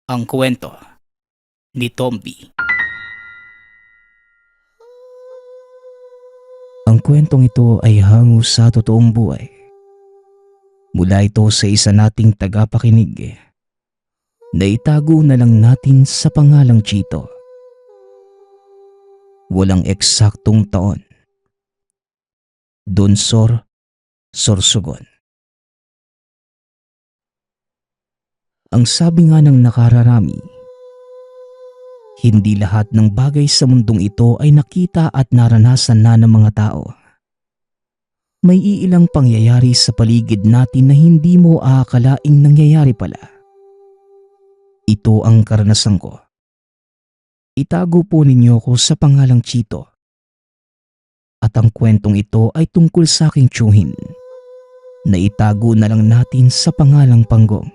Ang kwento ni Tomby. Ang kwentong ito ay hango sa totoong buhay. Mula ito sa isa nating tagapakinig na itago na lang natin sa pangalang Chito. Walang eksaktong taon. Donsor, Sorsogon. Ang sabi nga ng nakararami, hindi lahat ng bagay sa mundong ito ay nakita at naranasan na ng mga tao. May iilang pangyayari sa paligid natin na hindi mo aakalaing nangyayari pala. Ito ang karanasan ko. Itago po ninyo ko sa pangalang Chito. At ang kwentong ito ay tungkol sa aking tiyuhin na itago na lang natin sa pangalang Panggong.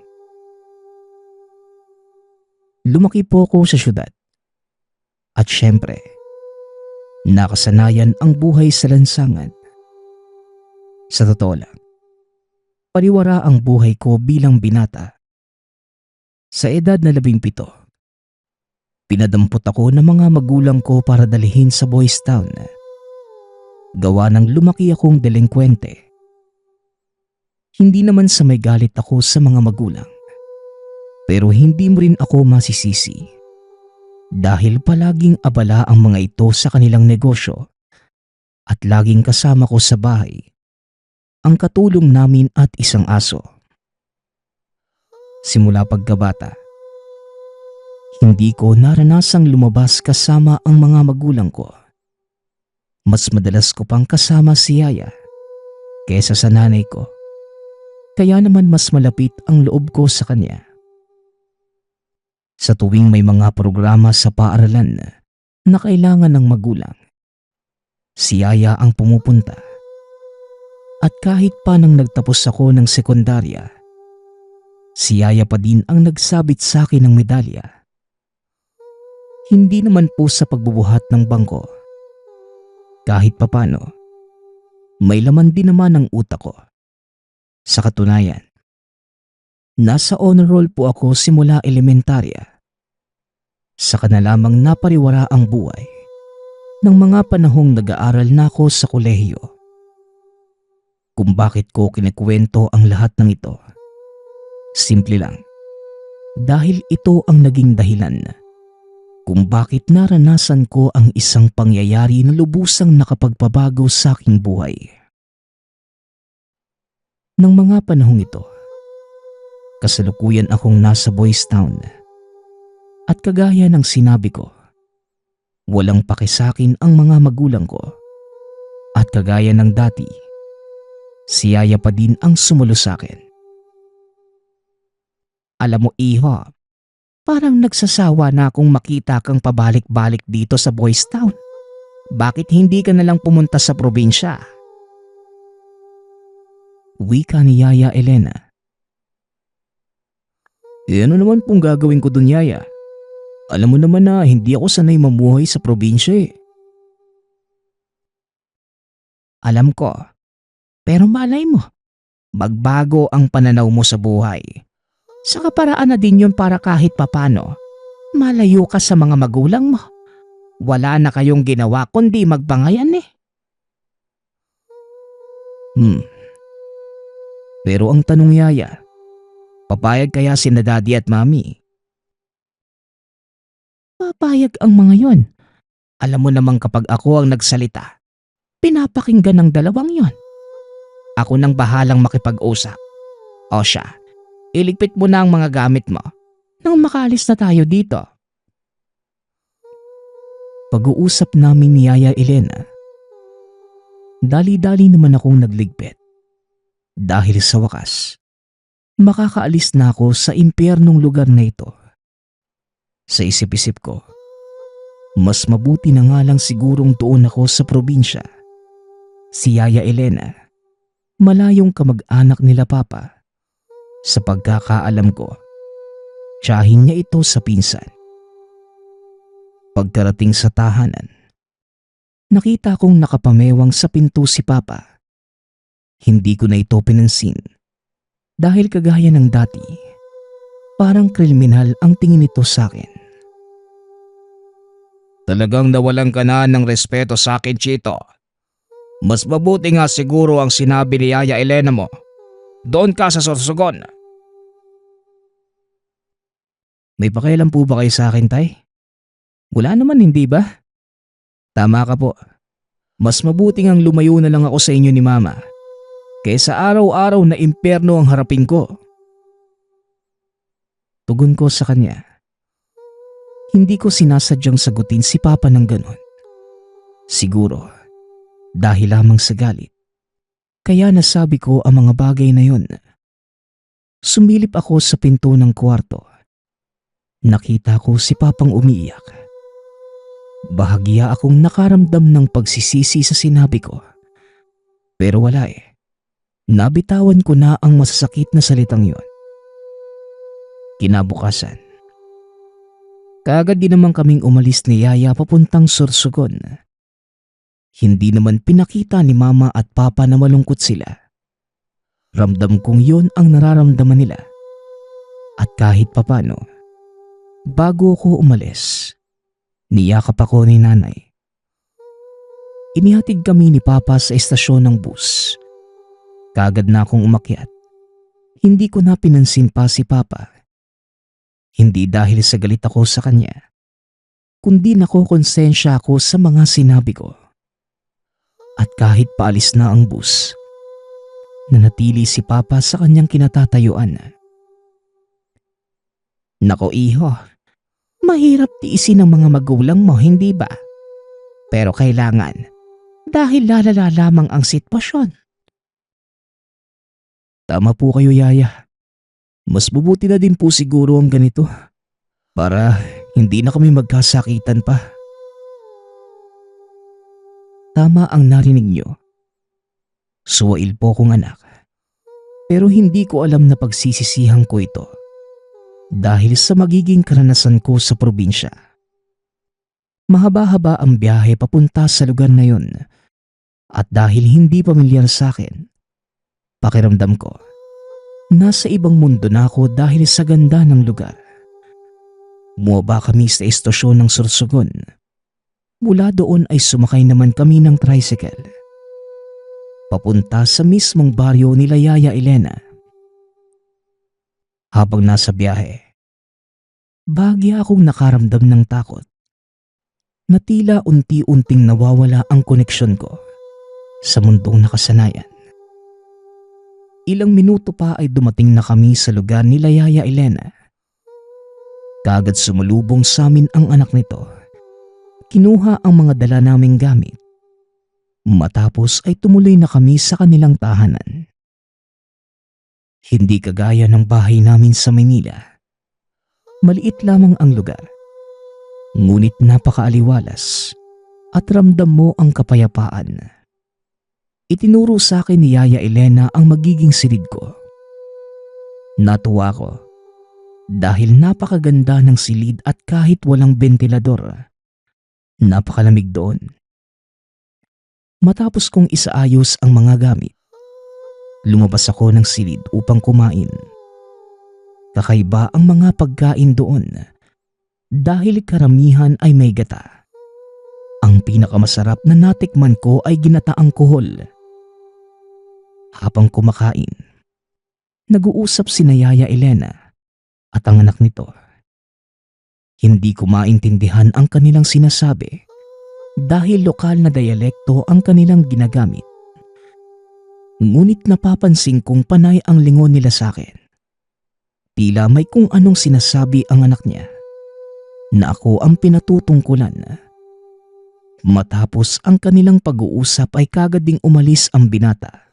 Lumaki po ko sa syudad. At syempre, nakasanayan ang buhay sa lansangan. Sa totoo lang, pariwara ang buhay ko bilang binata. Sa edad na 17, pinadampot ako ng mga magulang ko para dalhin sa Boys Town. Gawa ng lumaki akong delinkwente. Hindi naman sa may galit ako sa mga magulang. Pero hindi mo rin ako masisisi. Dahil palaging abala ang mga ito sa kanilang negosyo at laging kasama ko sa bahay ang katulong namin at isang aso. Simula pagkabata, hindi ko naranasang lumabas kasama ang mga magulang ko. Mas madalas ko pang kasama si Yaya kaysa sa nanay ko. Kaya naman mas malapit ang loob ko sa kanya. Sa tuwing may mga programa sa paaralan na kailangan ng magulang, si Yaya ang pumupunta. At kahit pa nang nagtapos ako ng sekundarya, si Yaya pa din ang nagsabit sa akin ng medalya. Hindi naman po sa pagbubuhat ng bangko. Kahit papano, may laman din naman ang utak ko. Sa katunayan, nasa honor roll po ako simula elementarya. Saka na lamang napariwara ang buhay ng mga panahong nag-aaral na ako sa kolehiyo. Kung bakit ko kinikwento ang lahat ng ito, simple lang. Dahil ito ang naging dahilan kung bakit naranasan ko ang isang pangyayari na lubusang nakapagpabago sa aking buhay. Nang mga panahong ito, kasalukuyan akong nasa Boys Town. At kagaya ng sinabi ko, walang pakisakin ang mga magulang ko. At kagaya ng dati, si Yaya pa din ang sumulo sa akin. Alam mo iho, parang nagsasawa na akong makita kang pabalik-balik dito sa Boys Town. Bakit hindi ka nalang pumunta sa probinsya? Wika ni Yaya Elena. Ano naman pong gagawin ko dun, Yaya? Alam mo naman na hindi ako sanay mamuhay sa probinsya eh. Alam ko, pero malay mo, magbago ang pananaw mo sa buhay. Saka paraan na din yun para kahit papano, malayo ka sa mga magulang mo. Wala na kayong ginawa kundi magbangayan eh. Pero ang tanong, Yaya, papayag kaya sina Daddy at Mami? Papayag ang mga yon. Alam mo namang kapag ako ang nagsalita, pinapakinggan ng dalawang yon. Ako nang bahalang makipag-usap. O siya, iligpit mo na ang mga gamit mo nang makaalis na tayo dito. Pag-uusap namin ni Yaya Elena, dali-dali naman akong nagligpit. Dahil sa wakas, makakaalis na ako sa impyernong lugar na ito. Sa isip-isip ko, mas mabuti na nga lang sigurong doon ako sa probinsya. Si Yaya Elena, malayong kamag-anak nila Papa. Sa pagkakaalam ko, tiyahin niya ito sa pinsan. Pagkarating sa tahanan, nakita kong nakapamewang sa pinto si Papa. Hindi ko na ito pinansin dahil kagaya ng dati, Parang kriminal ang tingin nito sa akin. Talagang nawalan ka na ng respeto sa akin, Chito. Mas mabuti nga siguro ang sinabi ni Yaya Elena mo. Doon ka sa Sorsogon. May pakialam po ba kayo sa akin, Tay? Wala naman, hindi ba? Tama ka po. Mas mabuting ang lumayo na lang ako sa inyo ni Mama kaysa araw-araw na impyerno ang harapin ko. Tugon ko sa kanya. Hindi ko sinasadyang sagutin si Papa ng ganon. Siguro, dahil lamang sa galit. Kaya nasabi ko ang mga bagay na yon. Sumilip ako sa pinto ng kwarto. Nakita ko si Papang umiiyak. Bahagya akong nakaramdam ng pagsisisi sa sinabi ko. Pero wala eh. Nabitawan ko na ang masasakit na salitang yon. Kinabukasan, kaagad din naman kaming umalis ni Yaya papuntang Sorsogon. Hindi naman pinakita ni Mama at Papa na malungkot sila. Ramdam kong yon ang nararamdaman nila. At kahit papano, bago ko umalis, niyakap ako ni Nanay. Inihatid kami ni Papa sa estasyon ng bus. Kaagad na akong umakyat. Hindi ko na pinansin pa si Papa. Hindi dahil sa galit ako sa kanya, kundi nakokonsensya ako sa mga sinabi ko. At kahit paalis na ang bus, nanatili si Papa sa kanyang kinatatayuan. Nako iho, mahirap tiisin ng mga magulang mo, hindi ba? Pero kailangan, dahil lalala lamang ang sitwasyon. Tama po kayo, Yaya. Mas mabuti na din po siguro ang ganito para hindi na kami magkasakitan pa. Tama ang narinig niyo. Suwail po kong anak. Pero hindi ko alam na pagsisisihan ko ito dahil sa magiging karanasan ko sa probinsya. Mahaba-haba ang biyahe papunta sa lugar na yon at dahil hindi pamilyar sa akin, pakiramdam ko nasa ibang mundo na ako dahil sa ganda ng lugar. Bumaba kami sa estasyon ng Sorsogon. Mula doon ay sumakay naman kami ng tricycle. Papunta sa mismong baryo nila Yaya Elena. Habang nasa biyahe, bahagya akong nakaramdam ng takot. Na tila unti-unting nawawala ang koneksyon ko sa mundong nakasanayan. Ilang minuto pa ay dumating na kami sa lugar ni Yaya Elena. Kaagad sumalubong sa amin ang anak nito. Kinuha ang mga dala naming gamit. Matapos ay tumuloy na kami sa kanilang tahanan. Hindi kagaya ng bahay namin sa Maynila. Maliit lamang ang lugar. Ngunit napakaaliwalas at ramdam mo ang kapayapaan. Itinuro sa akin ni Yaya Elena ang magiging silid ko. Natuwa ko dahil napakaganda ng silid at kahit walang bentilador, napakalamig doon. Matapos kong isaayos ang mga gamit, lumabas ako ng silid upang kumain. Kakaiba ang mga pagkain doon dahil karamihan ay may gata. Ang pinakamasarap na natikman ko ay ginataang kuhol. Habang kumakain, nag-uusap sina Yaya Elena at ang anak nito. Hindi ko maintindihan ang kanilang sinasabi dahil lokal na dialekto ang kanilang ginagamit. Ngunit napapansin kong panay ang lingon nila sa akin. Tila may kung anong sinasabi ang anak niya na ako ang pinatutungkulan. Matapos ang kanilang pag-uusap ay kagad ding umalis ang binata.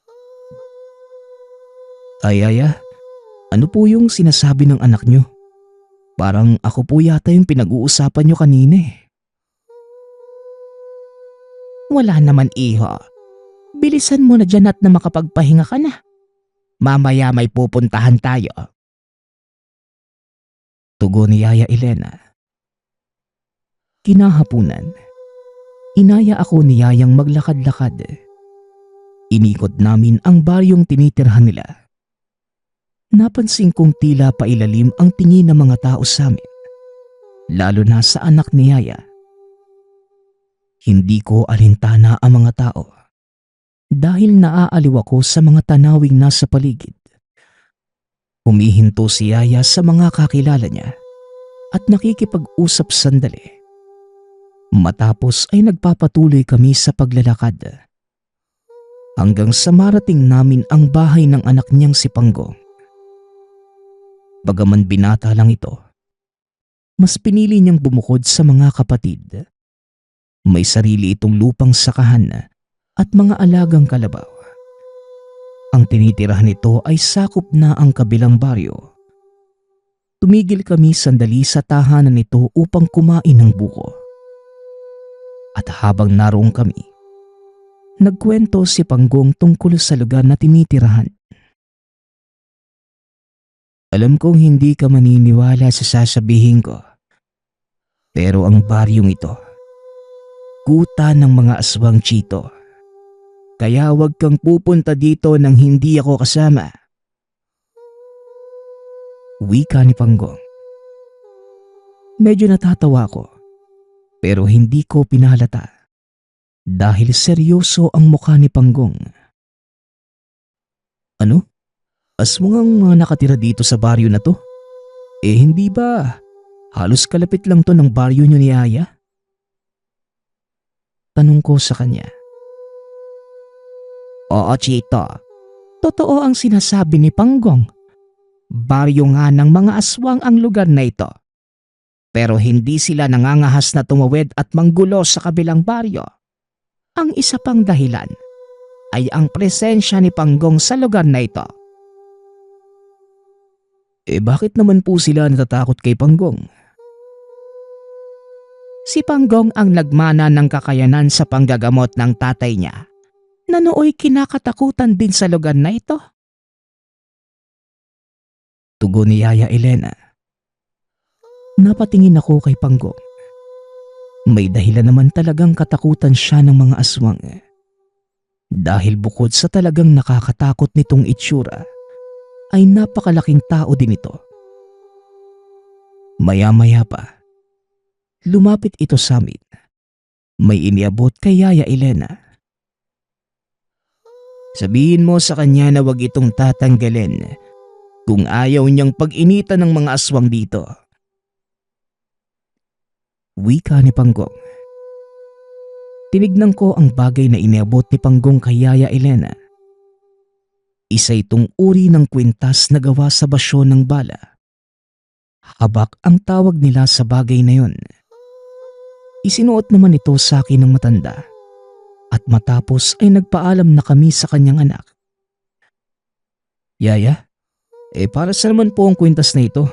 Ay Yaya, ano po yung sinasabi ng anak nyo? Parang ako po yata yung pinag-uusapan nyo kanina eh. Wala naman iho. Bilisan mo na dyan at na makapagpahinga ka na. Mamaya may pupuntahan tayo. Tugon ni Yaya Elena. Kinahapunan, inaya ako ni Yayang maglakad-lakad. Inikot namin ang baryong tinitirhan nila. napansin kong tila pailalim ang tingin ng mga tao sa amin, lalo na sa anak ni Yaya. Hindi ko alintana ang mga tao dahil naaaliw ako sa mga tanawing nasa paligid. Humihinto si Yaya sa mga kakilala niya at nakikipag-usap sandali. Matapos ay nagpapatuloy kami sa paglalakad hanggang sa marating namin ang bahay ng anak niyang si Panggong. Bagaman binata lang ito, mas pinili niyang bumukod sa mga kapatid. May sarili itong lupang sakahan at mga alagang kalabaw. Ang tinitirahan nito ay sakop na ang kabilang baryo. Tumigil kami sandali sa tahanan nito upang kumain ng buko. At habang naroon kami, nagkwento si Panggong tungkol sa lugar na tinitirahan. Alam kong hindi ka maniniwala sa sasabihin ko, pero ang baryong ito, kuta ng mga aswang Chito. Kaya huwag kang pupunta dito nang hindi ako kasama. Wika ni Panggong. Medyo natatawa ako, pero hindi ko pinahalata dahil seryoso ang mukha ni Panggong. Ano? Aswang mga nakatira dito sa baryo na to? Hindi ba? Halos kalapit lang to ng baryo niyo ni Aya? Tanong ko sa kanya. Oo, Chito. Totoo ang sinasabi ni Panggong. Baryo nga ng mga aswang ang lugar na ito. Pero hindi sila nangangahas na tumawid at manggulo sa kabilang baryo. Ang isa pang dahilan ay ang presensya ni Panggong sa lugar na ito. Bakit naman po sila natatakot kay Panggong? Si Panggong ang nagmana ng kakayanan sa panggagamot ng tatay niya na nooy kinakatakutan din sa lugar na ito. Tugon ni Yaya Elena. Napatingin ako kay Panggong. May dahilan naman talagang katakutan siya ng mga aswang. Dahil bukod sa talagang nakakatakot nitong itsura, ay napakalaking tao din ito. Maya-maya pa, lumapit ito sa amin. May iniabot kay Yaya Elena. Sabihin mo sa kanya na wag itong tatanggalin kung ayaw niyang pag-initan ng mga aswang dito. Wika ni Panggong. Tinignan ko ang bagay na iniabot ni Panggong kay Yaya Elena. Isa itong uri ng kwintas na gawa sa basyo ng bala. Habak ang tawag nila sa bagay na yon. Isinuot naman ito sa akin ng matanda. At matapos ay nagpaalam na kami sa kanyang anak. Yaya, para sa naman po ang kwintas na ito?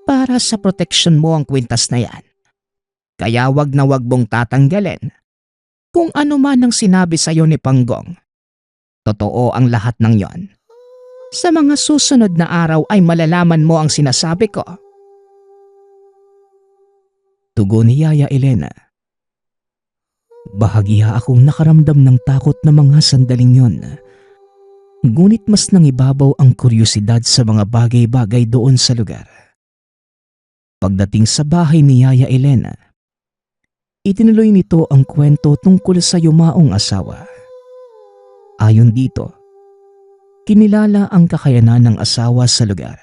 Para sa proteksyon mo ang kwintas na yan. Kaya wag na wag mong tatanggalin. Kung ano man ang sinabi sa iyo ni Panggong, totoo ang lahat ng yon. Sa mga susunod na araw ay malalaman mo ang sinasabi ko. Tugon ni Yaya Elena. Bahagya akong nakaramdam ng takot na mga sandaling yon. Ngunit mas nangibabaw ang kuryosidad sa mga bagay-bagay doon sa lugar. Pagdating sa bahay ni Yaya Elena, itinuloy nito ang kwento tungkol sa yumaong asawa. Ayon dito, kinilala ang kakayanan ng asawa sa lugar.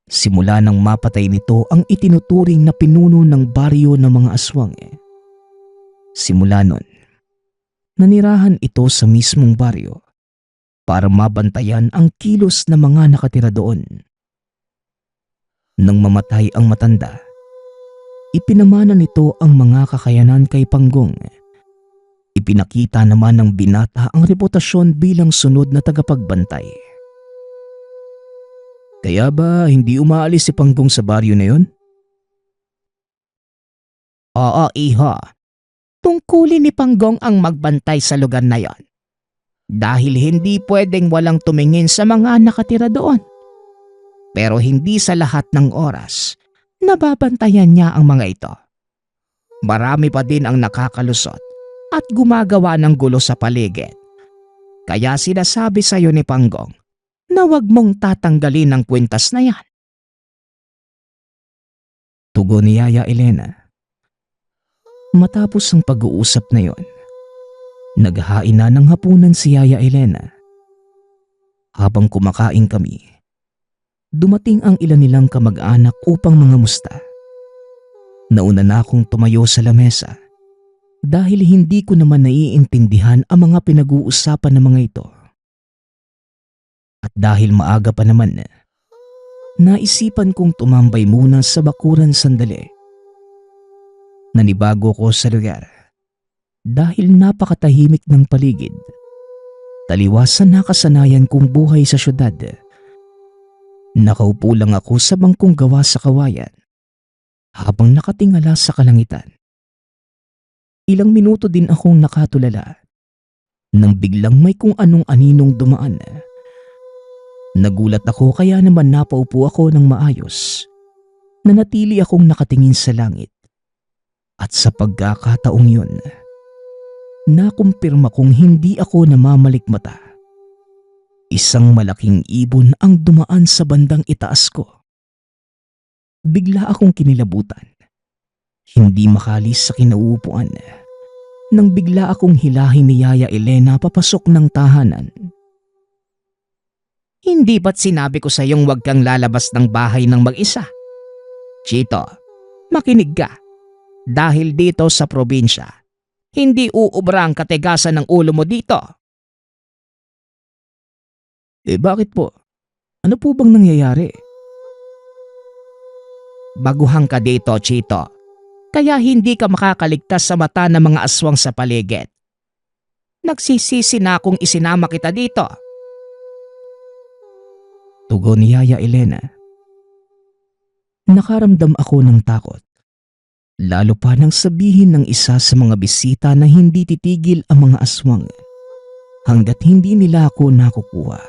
Simula nang mapatay nito ang itinuturing na pinuno ng baryo ng mga aswang. Simula nun, nanirahan ito sa mismong baryo para mabantayan ang kilos ng mga nakatira doon. Nang mamatay ang matanda, ipinamana nito ang mga kakayanan kay Panggong. Ipinakita naman ng binata ang reputasyon bilang sunod na tagapagbantay. Kaya ba hindi umaalis si Panggong sa baryo na yon? Oo, iho. Tungkulin ni Panggong ang magbantay sa lugar na yon. Dahil hindi pwedeng walang tumingin sa mga nakatira doon. Pero hindi sa lahat ng oras, nababantayan niya ang mga ito. Marami pa din ang nakakalusot at gumagawa ng gulo sa paligid. Kaya sinasabi sa'yo ni Panggong na huwag mong tatanggalin ang kwintas na yan. Tugon ni Yaya Elena. Matapos ang pag-uusap na yon, naghahain na ng hapunan si Yaya Elena. Habang kumakain kami, dumating ang ilan nilang kamag-anak upang mangamusta. Nauna na akong tumayo sa lamesa dahil hindi ko naman naiintindihan ang mga pinag-uusapan ng mga ito. At dahil maaga pa naman, naisipan kong tumambay muna sa bakuran sandali. Nanibago ko sa lugar dahil napakatahimik ng paligid. Taliwas sa nakasanayan kong buhay sa syudad. Nakaupo lang ako sa bangkong gawa sa kawayan habang nakatingala sa kalangitan. Ilang minuto din akong nakatulala nang biglang may kung anong aninong dumaan. Nagulat ako kaya naman napaupo ako ng maayos. Nanatili akong nakatingin sa langit. At sa pagkakataong yun, nakumpirma kong hindi ako namamalikmata. Isang malaking ibon ang dumaan sa bandang itaas ko. Bigla akong kinilabutan. Hindi makalis sa kinauupuan nang bigla akong hilahin ni Yaya Elena papasok ng tahanan. Hindi ba't sinabi ko sa'yong huwag kang lalabas ng bahay ng mag-isa? Chito, makinig ka. Dahil dito sa probinsya, hindi uubra ang katigasan ng ulo mo dito. Bakit po? Ano po bang nangyayari? Baguhan ka dito, Chito. Kaya hindi ka makakaligtas sa mata ng mga aswang sa paligid. Nagsisisi na akong isinama kita dito. Tugon ni Yaya Elena. Nakaramdam ako ng takot. Lalo pa nang sabihin ng isa sa mga bisita na hindi titigil ang mga aswang hanggat hindi nila ako nakukuha.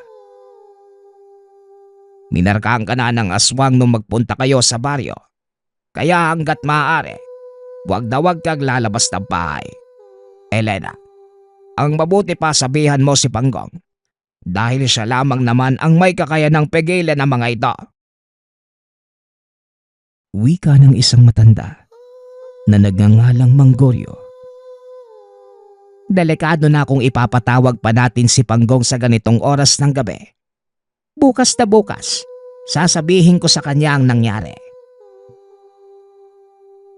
Minarkahan ka na ng aswang nung magpunta kayo sa baryo. Kaya hanggat maaari, huwag na huwag kang lalabas ng bahay. Elena, ang mabuti pa sabihan mo si Panggong dahil siya lamang naman ang may kakayanang pigilan ng mga ito. Wika ng isang matanda na nagngangalang Manggoryo. Delikado na kung ipapatawag pa natin si Panggong sa ganitong oras ng gabi. Bukas na bukas, sasabihin ko sa kanya ang nangyari.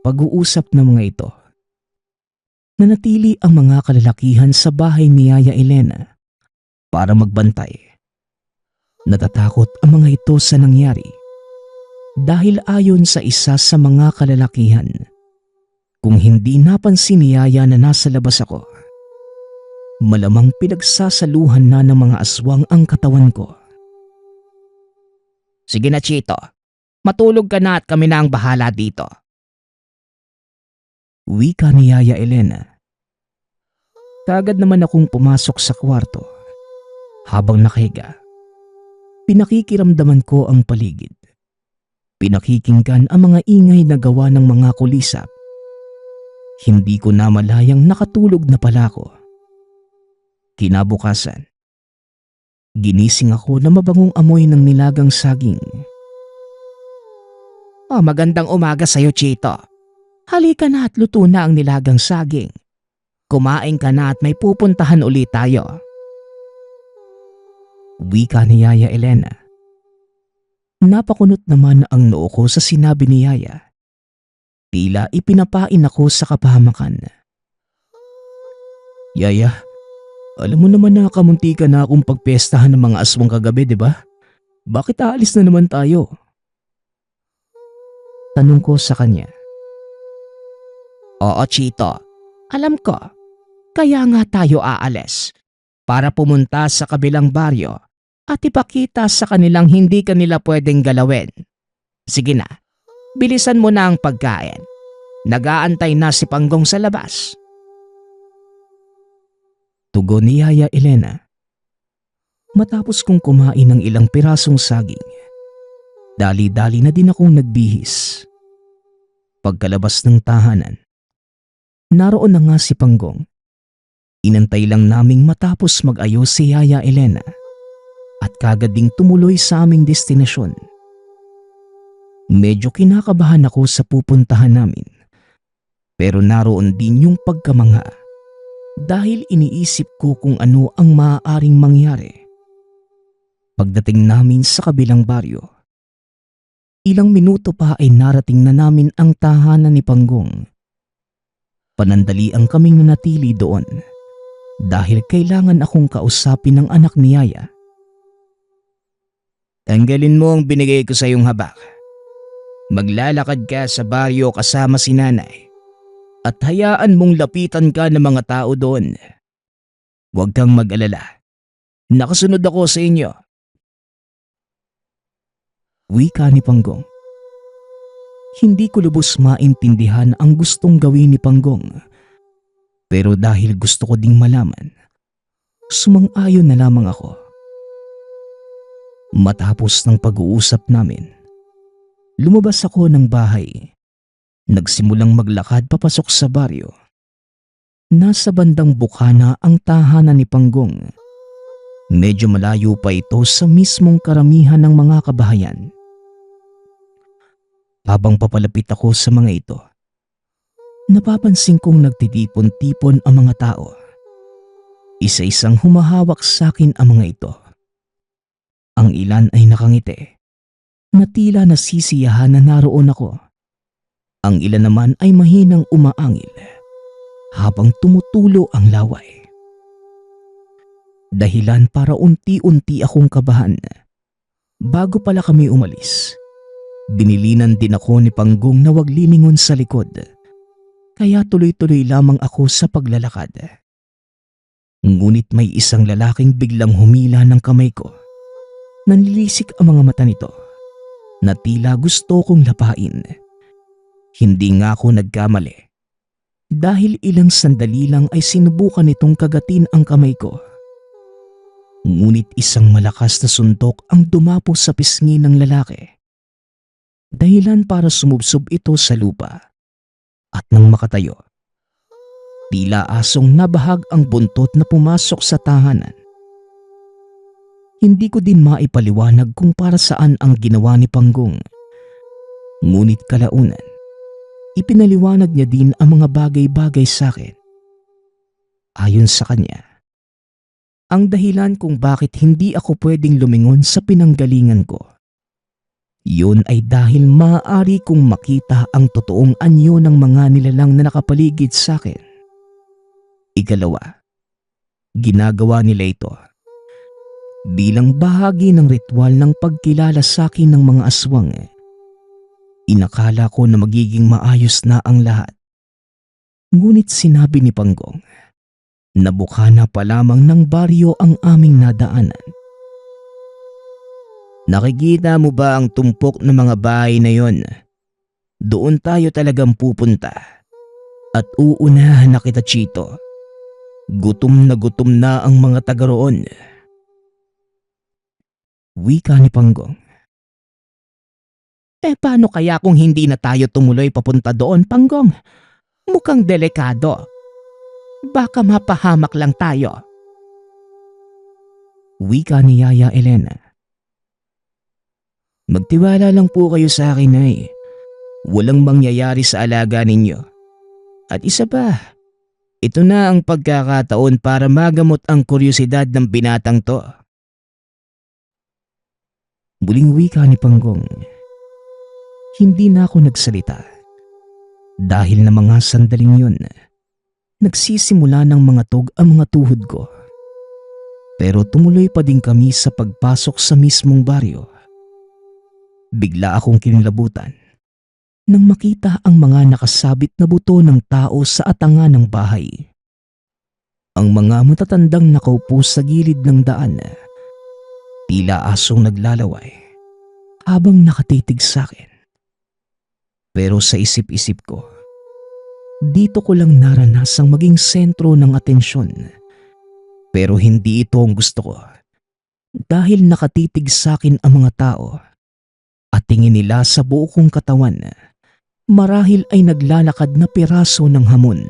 Pag-uusap ng mga ito, nanatili ang mga kalalakihan sa bahay ni Yaya Elena para magbantay. Natatakot ang mga ito sa nangyari dahil ayon sa isa sa mga kalalakihan, kung hindi napansin ni Yaya na nasa labas ako, malamang pinagsasaluhan na ng mga aswang ang katawan ko. Sige na, Chito. Matulog ka na at kami na ang bahala dito. Wika ni Yaya Elena. Kaagad naman akong pumasok sa kwarto. Habang nakahiga, pinakikiramdaman ko ang paligid. Pinakikinggan ang mga ingay na gawa ng mga kulisap. Hindi ko na malayang nakatulog na pala ako. Kinabukasan, ginising ako na mabangong amoy ng nilagang saging. Magandang umaga sa'yo, Chito. Halika na at luto na ang nilagang saging. Kumain ka na at may pupuntahan ulit tayo. Wika ni Yaya Elena. Napakunot naman ang noo ko sa sinabi ni Yaya. Tila ipinapain ako sa kapahamakan. Yaya, alam mo naman na kamunti ka na akong pagpestahan ng mga aswang kagabi, di ba? Bakit aalis na naman tayo? Tanong ko sa kanya. Oo, Chito. Alam ko. Kaya nga tayo aalis. Para pumunta sa kabilang baryo at ipakita sa kanilang hindi kanila pwedeng galawin. Sige na, bilisan mo na ang pagkain. Nag-aantay na si Panggong sa labas. Tugon ni Yaya Elena. Matapos kong kumain ng ilang pirasong saging, dali-dali na din akong nagbihis. Pagkalabas ng tahanan, naroon na nga si Panggong. Inantay lang naming matapos mag-ayos si Yaya Elena at kagad ding tumuloy sa aming destinasyon. Medyo kinakabahan ako sa pupuntahan namin, pero naroon din yung pagkamangha dahil iniisip ko kung ano ang maaaring mangyari. Pagdating namin sa kabilang baryo, ilang minuto pa ay narating na namin ang tahanan ni Panggong. Panandaliang kaming nanatili doon dahil kailangan akong kausapin ng anak ni Yaya. Tanggalin mo ang binigay ko sa iyong habak. Maglalakad ka sa baryo kasama si nanay at hayaan mong lapitan ka ng mga tao doon. Huwag kang mag-alala. Nakasunod ako sa inyo. Wika ni Panggong. Hindi ko lubos maintindihan ang gustong gawin ni Panggong. Pero dahil gusto ko ding malaman, sumang-ayon na lamang ako. Matapos ng pag-uusap namin, lumabas ako ng bahay. Nagsimulang maglakad papasok sa baryo. Nasa bandang bukana ang tahanan ni Panggong. Medyo malayo pa ito sa mismong karamihan ng mga kabahayan. Habang papalapit ako sa mga ito, napapansin kong nagtitipon-tipon ang mga tao. Isa-isang humahawak sa akin ang mga ito. Ang ilan ay nakangiti, na tila nasisiyahan na naroon ako. Ang ilan naman ay mahinang umaangil, habang tumutulo ang laway. Dahilan para unti-unti akong kabahan. Bago pala kami umalis, binilinan din ako ni Panggong na wag lilingon sa likod. Kaya tuloy-tuloy lamang ako sa paglalakad. Ngunit may isang lalaking biglang humila ng kamay ko. Nanlilisik ang mga mata nito na tila gusto kong lapain. Hindi nga ako nagkamali dahil ilang sandali lang ay sinubukan nitong kagatin ang kamay ko. Ngunit isang malakas na suntok ang dumapo sa pisngi ng lalaki. Dahilan para sumubsob ito sa lupa. At nang makatayo, tila asong nabahag ang buntot na pumasok sa tahanan. Hindi ko din maipaliwanag kung para saan ang ginawa ni Panggong. Ngunit kalaunan, ipinaliwanag niya din ang mga bagay-bagay sa akin. Ayon sa kanya, ang dahilan kung bakit hindi ako pwedeng lumingon sa pinanggalingan ko, yun ay dahil maaari kong makita ang totoong anyo ng mga nilalang na nakapaligid sa akin. Ikalawa, ginagawa nila ito bilang bahagi ng ritual ng pagkilala sa akin ng mga aswang. Inakala ko na magiging maayos na ang lahat. Ngunit sinabi ni Panggong na bukana pa lamang ng baryo ang aming nadaanan. Nakikita mo ba ang tumpok ng mga bahay na yon? Doon tayo talagang pupunta. At uunahan na kita, Chito. Gutom na ang mga taga roon. Wika ni Panggong. Paano kaya kung hindi na tayo tumuloy papunta doon, Panggong? Mukhang delikado. Baka mapahamak lang tayo. Wika ni Yaya Elena. Magtiwala lang po kayo sa akin, Nay. Walang mangyayari sa alaga ninyo. At isa pa, ito na ang pagkakataon para magamot ang kuryosidad ng binatang to. Muling wika ni Panggong. Hindi na ako nagsalita. Dahil na mga sandaling yun, nagsisimula ng mga tug ang mga tuhod ko. Pero tumuloy pa din kami sa pagpasok sa mismong baryo. Bigla akong kinilabutan nang makita ang mga nakasabit na buto ng tao sa atangan ng bahay. Ang mga matatandang nakaupo sa gilid ng daan, tila asong naglalaway habang nakatitig sa akin. Pero sa isip-isip ko, dito ko lang naranasang maging sentro ng atensyon. Pero hindi ito ang gusto ko dahil nakatitig sa akin ang mga tao. At tingin nila sa buo kong katawan, marahil ay naglalakad na piraso ng hamon.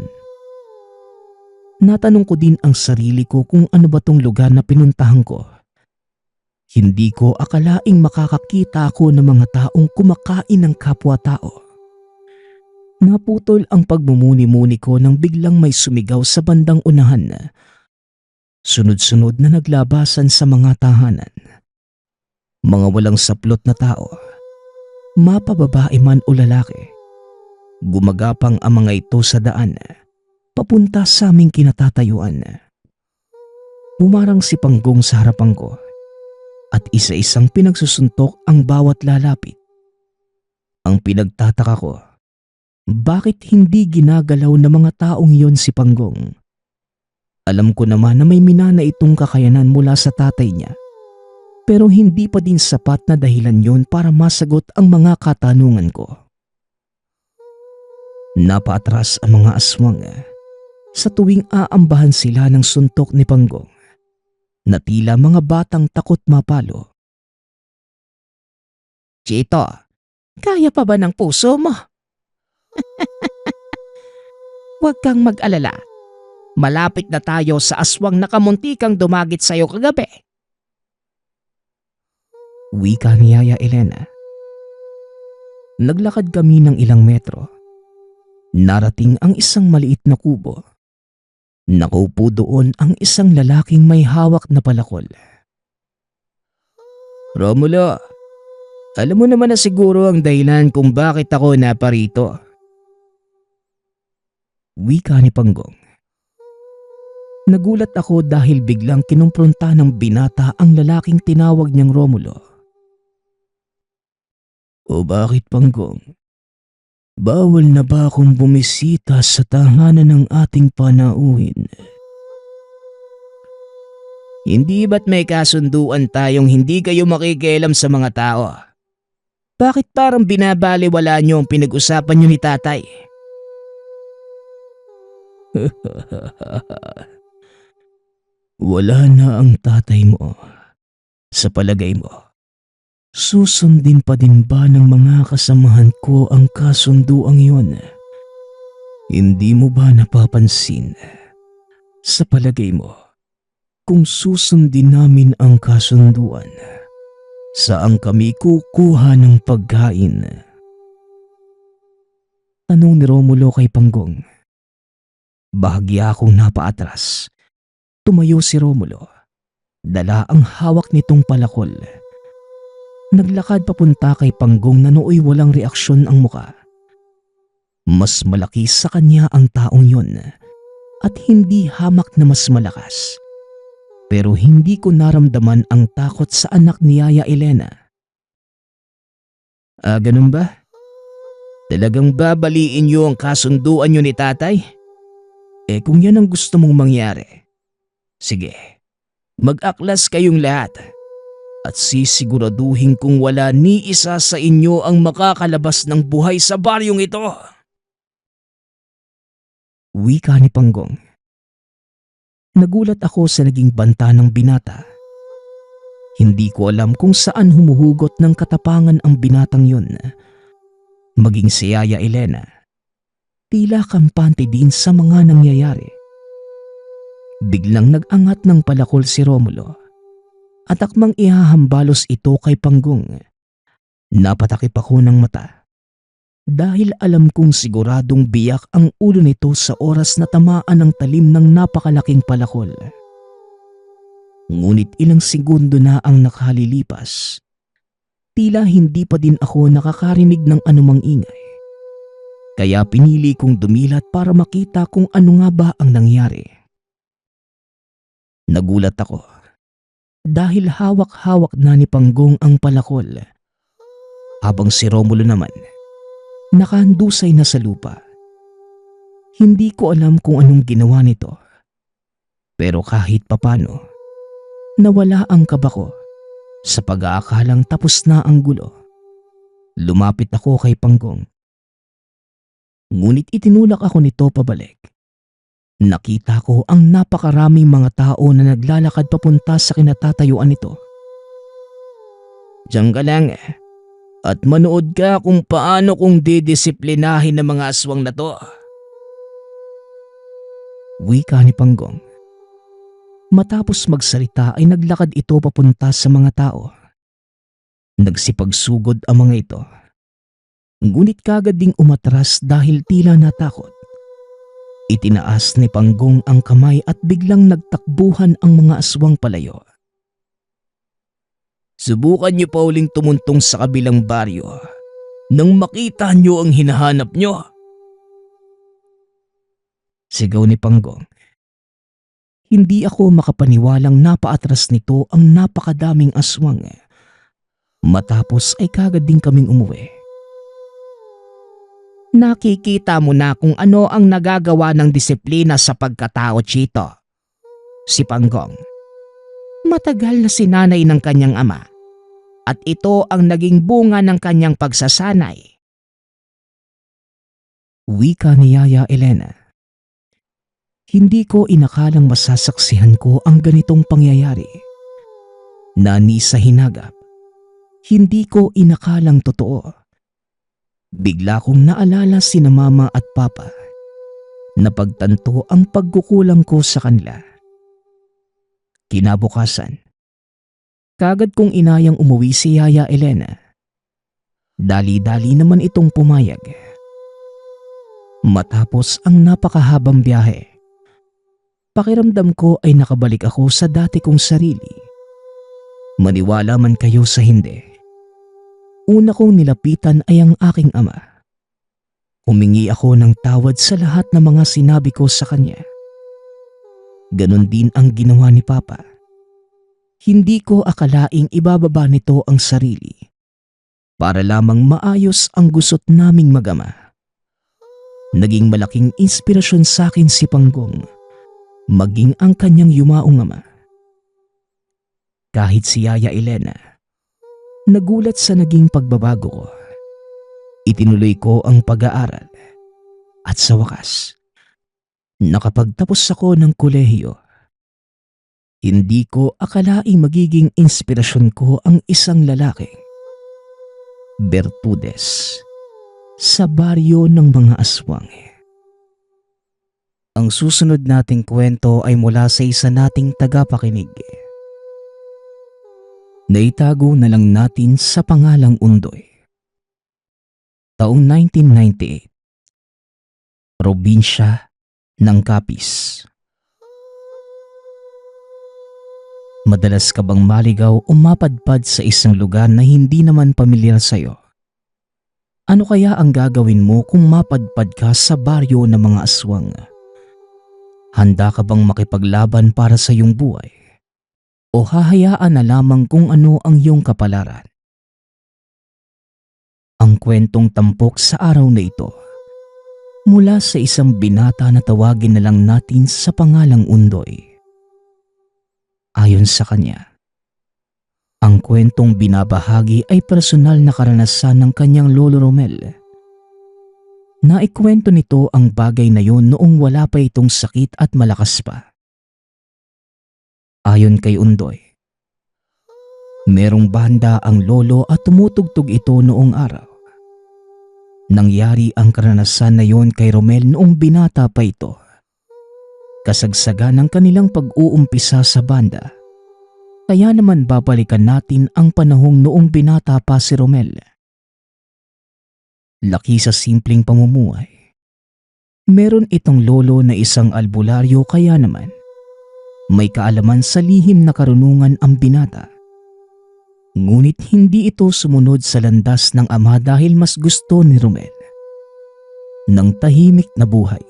Natanong ko din ang sarili ko kung ano ba tong lugar na pinuntahan ko. Hindi ko akalaing makakakita ako ng mga taong kumakain ng kapwa-tao. Naputol ang pagmumuni-muni ko nang biglang may sumigaw sa bandang unahan. Sunod-sunod na naglabasan sa mga tahanan. Mga walang saplot na tao, mapababae man o lalaki. Gumagapang ang mga ito sa daan, papunta sa aming kinatatayuan. Humarang si Panggong sa harapan ko at isa-isang pinagsusuntok ang bawat lalapit. Ang pinagtataka ko, bakit hindi ginagalaw ng mga taong yon si Panggong? Alam ko naman na may minana itong kakayanan mula sa tatay niya. Pero hindi pa din sapat na dahilan yon para masagot ang mga katanungan ko. Napaatras ang mga aswang sa tuwing aambahan sila ng suntok ni Panggong na tila mga batang takot mapalo. Chito, kaya pa ba ng puso mo? Huwag kang mag-alala. Malapit na tayo sa aswang nakamuntikang dumagit sa'yo kagabi. Wika ni Yaya Elena. Naglakad kami ng ilang metro. Narating ang isang maliit na kubo. Nakaupo doon ang isang lalaking may hawak na palakol. Romulo, alam mo naman na siguro ang dahilan kung bakit ako naparito. Wika ni Panggong. Nagulat ako dahil biglang kinumpronta ng binata ang lalaking tinawag niyang Romulo. O bakit, Panggong? Bawal na ba akong bumisita sa tahanan ng ating panauhin? Hindi ba't may kasunduan tayong hindi kayo makikialam sa mga tao? Bakit parang binabaliwala niyo ang pinag-usapan niyo ni tatay? Wala na ang tatay mo. Sa palagay mo, susundin pa din ba ng mga kasamahan ko ang kasunduang yon? Hindi mo ba napapansin? Sa palagay mo, kung susundin namin ang kasunduan, saan kami kukuha ng pagkain? Tanong ni Romulo kay Panggong. Bahagya akong napaatras. Tumayo si Romulo. Dala ang hawak nitong palakol. Naglakad papunta kay Panggong na nooy walang reaksyon ang muka. Mas malaki sa kanya ang taong yon at hindi hamak na mas malakas. Pero hindi ko naramdaman ang takot sa anak ni Yaya Elena. Ganun ba? Talagang babaliin niyo ang kasunduan niyo ni tatay? Kung yan ang gusto mong mangyari, sige, mag-aklas kayong lahat at sisiguraduhin kung wala ni isa sa inyo ang makakalabas ng buhay sa baryong ito. Wika ni Panggong. Nagulat ako sa naging banta ng binata. Hindi ko alam kung saan humuhugot ng katapangan ang binatang yun. Maging si Yaya Elena, tila kampante din sa mga nangyayari. Biglang nag-angat ng palakol si Romulo at akmang ihahambalos ito kay Panggong. Napatakip ako ng mata dahil alam kong siguradong biyak ang ulo nito sa oras na tamaan ng talim ng napakalaking palakol. Ngunit ilang segundo na ang nakalilipas. Tila hindi pa din ako nakakarinig ng anumang ingay. Kaya pinili kong dumilat para makita kung ano nga ba ang nangyari. Nagulat ako dahil hawak-hawak na ni Panggong ang palakol, habang si Romulo naman nakahandusay na sa lupa. Hindi ko alam kung anong ginawa nito, pero kahit papano nawala ang kaba ko sa pag-aakalang tapos na ang gulo. Lumapit ako kay Panggong. Ngunit itinulak ako nito pabalik. Nakita ko ang napakaraming mga tao na naglalakad papunta sa kinatatayuan nito. Diyan ka lang at manood ka kung paano kong didisiplinahin ng mga aswang na to. Wika ni Panggong. Matapos magsalita ay naglakad ito papunta sa mga tao. Nagsipagsugod ang mga ito. Ngunit kagad ding umatras dahil tila natakot. Itinaas ni Panggong ang kamay at biglang nagtakbuhan ang mga aswang palayo. Subukan niyo pa uling tumuntong sa kabilang baryo nang makita niyo ang hinahanap niyo. Sigaw ni Panggong. Hindi ako makapaniwalang napaatras nito ang napakadaming aswang. Matapos ay kagad din kaming umuwi. Nakikita mo na kung ano ang nagagawa ng disiplina sa pagkatao, Chito. Si Panggong. Matagal na sinanay ng kanyang ama at ito ang naging bunga ng kanyang pagsasanay. Wika ni Yaya Elena. Hindi ko inakalang masasaksihan ko ang ganitong pangyayari. Nani sa hinagap, hindi ko inakalang totoo. Bigla kong naalala sina mama at papa. Napagtanto ang pagkukulang ko sa kanila. Kinabukasan, kagad kong inayang umuwi si Yaya Elena. Dali-dali naman itong pumayag. Matapos ang napakahabang biyahe, pakiramdam ko ay nakabalik ako sa dati kong sarili. Maniwala man kayo sa hindi, una kong nilapitan ay ang aking ama. Humingi ako ng tawad sa lahat ng mga sinabi ko sa kanya. Ganon din ang ginawa ni Papa. Hindi ko akalaing ibababa nito ang sarili para lamang maayos ang gusot naming mag-ama. Naging malaking inspirasyon sa akin si Panggong, maging ang kanyang yumaong ama. Kahit si Yaya Elena, nagulat sa naging pagbabago ko. Itinuloy ko ang pag-aaral at sa wakas, nakapagtapos ako ng kolehiyo. Hindi ko akalaing magiging inspirasyon ko ang isang lalaki. Bertudes sa baryo ng mga aswang. Ang susunod nating kwento ay mula sa isa nating tagapakinig. Naitago na lang natin sa pangalang Undoy. Taong 1998. Probinsya ng Capiz. Madalas ka bang maligaw o mapadpad sa isang lugar na hindi naman pamilyar sa'yo? Ano kaya ang gagawin mo kung mapadpad ka sa baryo ng mga aswang? Handa ka bang makipaglaban para sa iyong buhay? O hahayaan na lamang kung ano ang iyong kapalaran? Ang kwentong tampok sa araw na ito, mula sa isang binata na tawagin na lang natin sa pangalang Undoy. Ayon sa kanya, ang kwentong binabahagi ay personal na karanasan ng kanyang lolo Romel. Naikwento nito ang bagay na yon noong wala pa itong sakit at malakas pa. Ayon kay Undoy, merong banda ang lolo at tumutugtog ito noong araw. Nangyari ang karanasan na yon kay Romel noong binata pa ito. Kasagsagan ng kanilang pag-uumpisa sa banda. Kaya naman babalikan natin ang panahong noong binata pa si Romel. Laki sa simpleng pamumuhay. Meron itong lolo na isang albularyo kaya naman may kaalaman sa lihim na karunungan ang binata. Ngunit hindi ito sumunod sa landas ng ama dahil mas gusto ni Romel ng tahimik na buhay.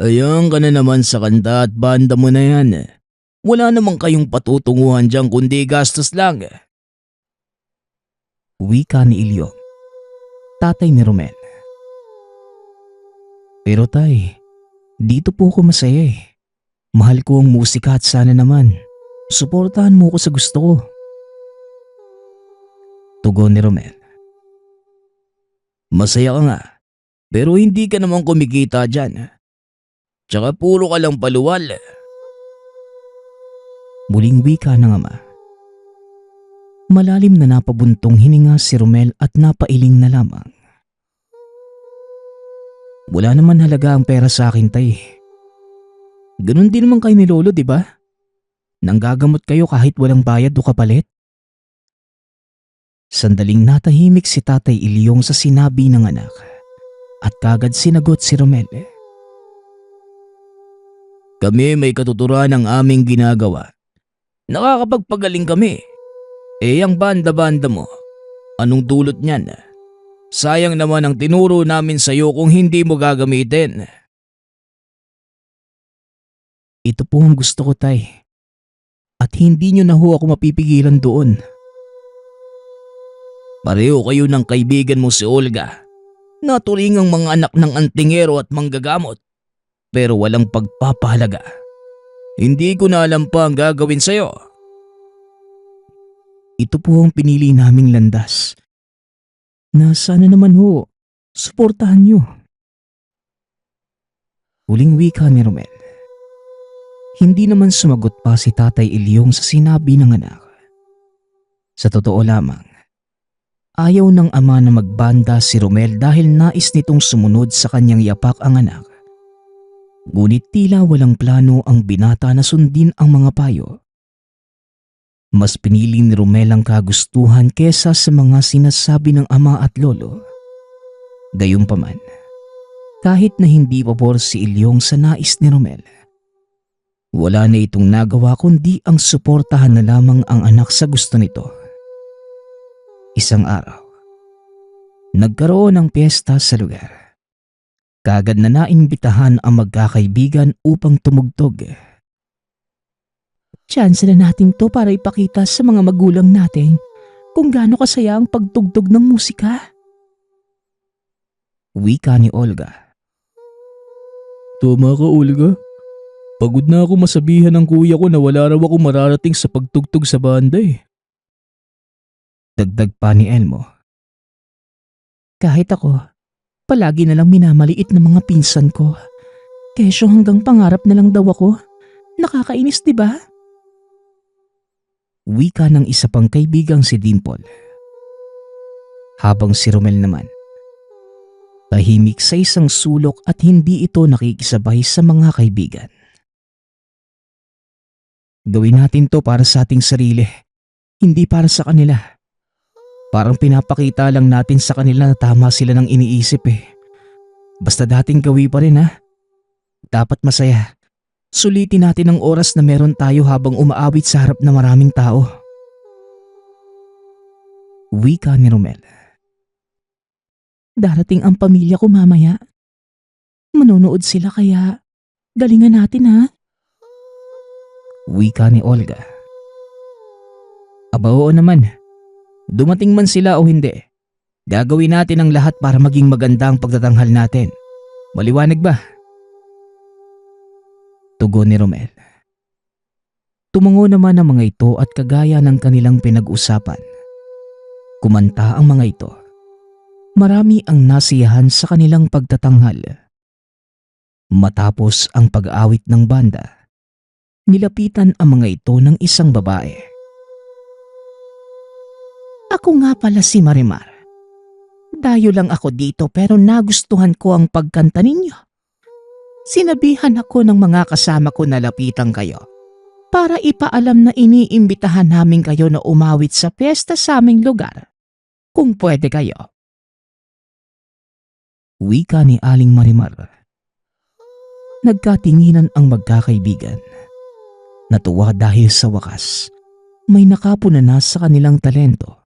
Ayan ka na naman sa kanta at banda mo na yan. Wala namang kayong patutunguhan dyan kundi gastos lang. Wika ni Ilyo, tatay ni Romel. Pero tay, dito po ako masaya eh. Mahal ko ang musika at sana naman suportahan mo ko sa gusto ko. Tugon ni Romel. Masaya ka nga, pero hindi ka naman kumikita dyan. Tsaka puro ka lang paluwal. Muling wika ng ama. Malalim na napabuntong hininga si Romel at napailing na lamang. Wala naman halaga ang pera sa akin tay. Ganun din naman kayo ni Lolo, di ba? Nanggagamot kayo kahit walang bayad o kapalit? Sandaling natahimik si Tatay Ilyong sa sinabi ng anak at kagad sinagot si Romel. Kami may katuturan ng aming ginagawa. Nakakapagpagaling kami. Ang banda-banda mo, anong dulot niyan? Sayang naman ang tinuro namin sa iyo kung hindi mo gagamitin. Ito po ang gusto ko, Tay. At hindi niyo na ho ako mapipigilan doon. Pareho kayo ng kaibigan mo si Olga. Naturingang mga anak ng antingero at manggagamot. Pero walang pagpapahalaga. Hindi ko na alam pa ang gagawin sa'yo. Ito po ang pinili naming landas. Na sana naman ho, suportahan niyo. Huling wika ni Romel. Hindi naman sumagot pa si Tatay Ilyong sa sinabi ng anak. Sa totoo lamang, ayaw ng ama na magbanda si Romel dahil nais nitong sumunod sa kanyang yapak ang anak. Ngunit tila walang plano ang binata na sundin ang mga payo. Mas pinili ni Romel ang kagustuhan kesa sa mga sinasabi ng ama at lolo. Gayunpaman, kahit na hindi pabor si Ilyong sa nais ni Romel, wala na itong nagawa kundi ang suportahan na lamang ang anak sa gusto nito. Isang araw, nagkaroon ng piyesta sa lugar. Kagad na naimbitahan ang magkakaibigan upang tumugtog. Chance na natin to para ipakita sa mga magulang natin kung gaano kasaya ang pagtugtog ng musika. Wika ni Olga. Tama ka, Olga. Pagod na ako masabihan ng kuya ko na wala raw ako mararating sa pagtugtog sa banda eh. Dagdag pa ni Elmo. Kahit ako, palagi na lang minamaliit ng mga pinsan ko. Kesyo hanggang pangarap na lang daw ako. Nakakainis, di ba? Wika ng isa pang kaibigang si Dimple. Habang si Romel naman, tahimik sa isang sulok at hindi ito nakikisabay sa mga kaibigan. Gawin natin to para sa ating sarili, hindi para sa kanila. Parang pinapakita lang natin sa kanila na tama sila ng iniisip eh. Basta dating gawi pa rin ha. Dapat masaya. Sulitin natin ang oras na meron tayo habang umaawit sa harap ng maraming tao. Wika ni Romel. Darating ang pamilya ko mamaya. Manonood sila kaya galingan natin ha. Wika ni Olga. Aba oo naman. Dumating man sila o hindi, gagawin natin ang lahat para maging maganda ang pagtatanghal natin. Maliwanag ba? Tugon ni Romel. Tumango naman ang mga ito at kagaya ng kanilang pinag-usapan. Kumanta ang mga ito. Marami ang nasiyahan sa kanilang pagtatanghal. Matapos ang pag-aawit ng banda, nilapitan ang mga ito ng isang babae. Ako nga pala si Marimar. Dayo lang ako dito pero nagustuhan ko ang pagkanta ninyo. Sinabihan ako ng mga kasama ko na lapitan kayo para ipaalam na iniimbitahan namin kayo na umawit sa piyesta sa aming lugar. Kung pwede kayo. Wika ni Aling Marimar. Nagkatinginan ang magkakaibigan. Natuwa dahil sa wakas, may nakapuna na sa kanilang talento.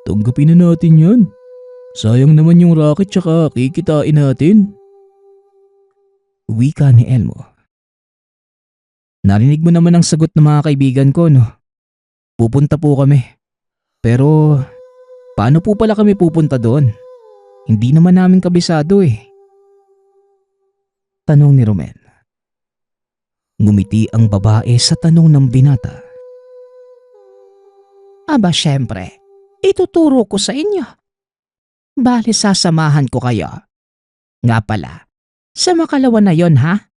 Tanggapin na natin yan. Sayang naman yung racket tsaka kikitain natin. Wika ni Elmo. Narinig mo naman ang sagot ng mga kaibigan ko, no? Pupunta po kami. Pero paano po pala kami pupunta doon? Hindi naman namin kabisado eh. Tanong ni Romel. Ngumiti ang babae sa tanong ng binata. Aba syempre, ituturo ko sa inyo. Bale sasamahan ko kayo. Nga pala, sa makalawa na yon ha?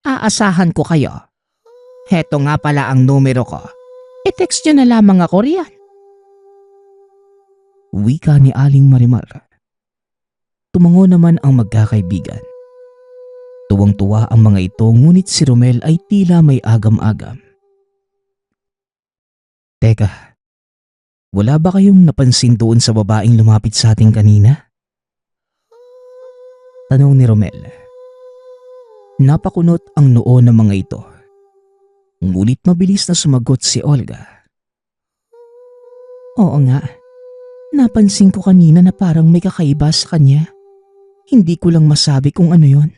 Aasahan ko kayo. Heto nga pala ang numero ko. I-text nyo na lamang ako riyan. Wika ni Aling Marimar. Tumango naman ang magkakaibigan. Tuwang-tuwa ang mga ito ngunit si Romel ay tila may agam-agam. Teka, wala ba kayong napansin doon sa babaeng lumapit sa atin kanina? Tanong ni Romel. Napakunot ang noo ng mga ito. Ngunit mabilis na sumagot si Olga. Oo nga, napansin ko kanina na parang may kakaiba sa kanya. Hindi ko lang masabi kung ano yon.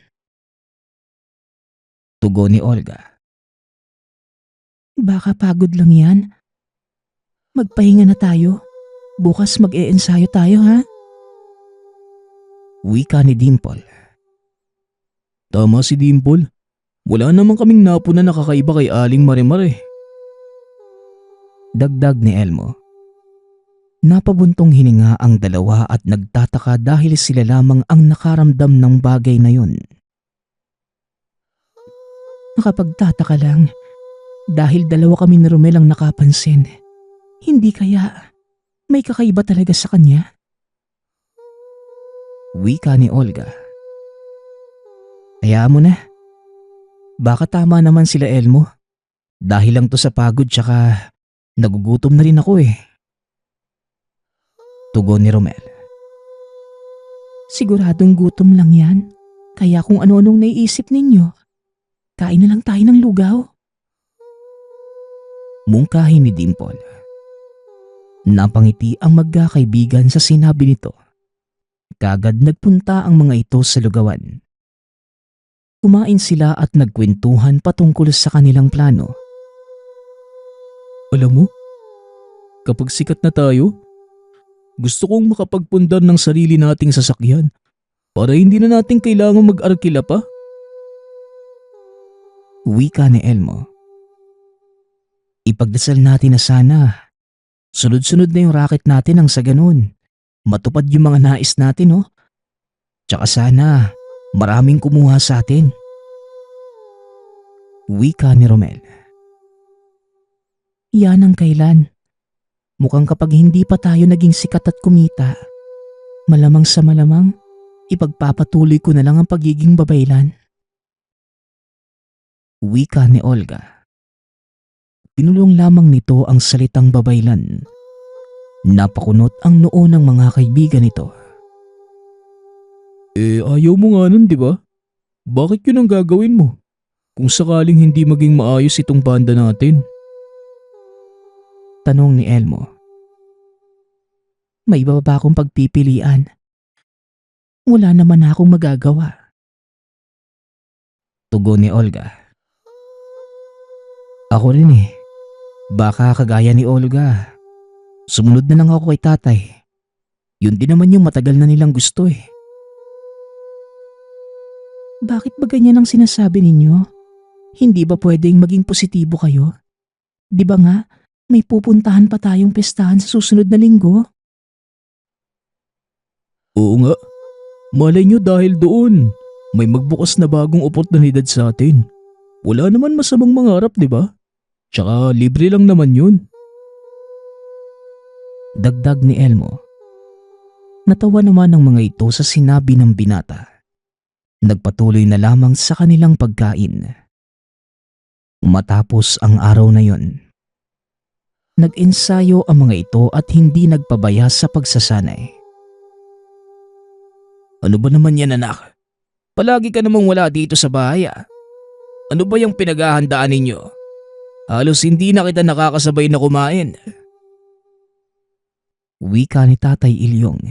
Tugon ni Olga. Baka pagod lang yan. Magpahinga na tayo. Bukas mag-e-ensayo tayo, ha? Wika ni Dimple. Tama si Dimple. Wala naman kaming napuna na kakaiba kay Aling Marimar eh. Dagdag ni Elmo. Napabuntong hininga ang dalawa at nagtataka dahil sila lamang ang nakaramdam ng bagay na yun. Nakapagtataka lang dahil dalawa kami ni Romel ang nakapansin. Hindi kaya may kakaiba talaga sa kanya? Wika ni Olga. Hayaan mo na. Baka tama naman sila Elmo. Dahil lang to sa pagod tsaka nagugutom na rin ako eh. Tugon ni Romel. Siguradong gutom lang yan. Kaya kung ano-anong naiisip ninyo, kain na lang tayo ng lugaw. Mungkahi ni Dimple. Napangiti ang magkakaibigan sa sinabi nito. Kagad nagpunta ang mga ito sa lugawan. Kumain sila at nagkwentuhan patungkol sa kanilang plano. Alam mo, kapag sikat na tayo, gusto kong makapagpundar ng sarili nating sasakyan para hindi na natin kailangan mag-arkila pa. Wika ni Elmo. Ipagdasal natin na sana sunod-sunod na yung racket natin ang sa ganun. Matupad yung mga nais natin, oh. Tsaka sana maraming kumuha sa atin. Wika ni Romel. Yan ang kailan. Mukhang kapag hindi pa tayo naging sikat at kumita, malamang sa malamang, ipagpapatuloy ko na lang ang pagiging babaylan. Wika ni Olga. Pinulong lamang nito ang salitang babaylan. Napakunot ang noo ng mga kaibigan nito. Ayaw mo nga nun, di ba? Bakit yun ang gagawin mo? Kung sakaling hindi maging maayos itong banda natin. Tanong ni Elmo. May iba ba akong pagpipilian? Wala naman akong magagawa. Tugon ni Olga. Ako rin eh. Baka kagaya ni Olga. Sumunod na lang ako kay tatay. Yun din naman yung matagal na nilang gusto eh. Bakit ba ganyan ang sinasabi ninyo? Hindi ba pwedeng maging positibo kayo? Di ba nga, may pupuntahan pa tayong pestahan sa susunod na linggo? Oo nga. Malay nyo dahil doon, may magbukas na bagong oportunidad sa atin. Wala naman masamang mangarap, di ba? Tsaka libre lang naman yun. Dagdag ni Elmo. Natawa naman ang mga ito sa sinabi ng binata. Nagpatuloy na lamang sa kanilang pagkain. Matapos ang araw na yon, nag-ensayo ang mga ito at hindi nagpabaya sa pagsasanay. Ano ba naman yan anak? Palagi ka namang wala dito sa bahay ah. Ano ba yung pinaghahandaan ninyo? Halos hindi na kita nakakasabay na kumain. Wika ni Tatay Ilyong.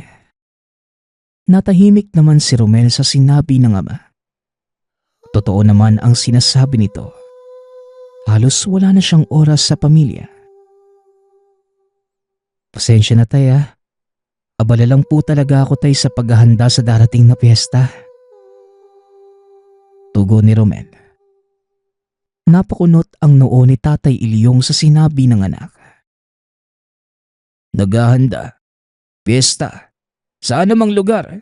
Natahimik naman si Romel sa sinabi ng ama. Totoo naman ang sinasabi nito. Halos wala na siyang oras sa pamilya. Pasensya na tay ah. Abala lang po talaga ako tay sa paghahanda sa darating na piyesta. Tugon ni Romel. Napakunot ang noo ni Tatay Ilyong sa sinabi ng anak. Naghahanda? Piyesta? Saan namang lugar?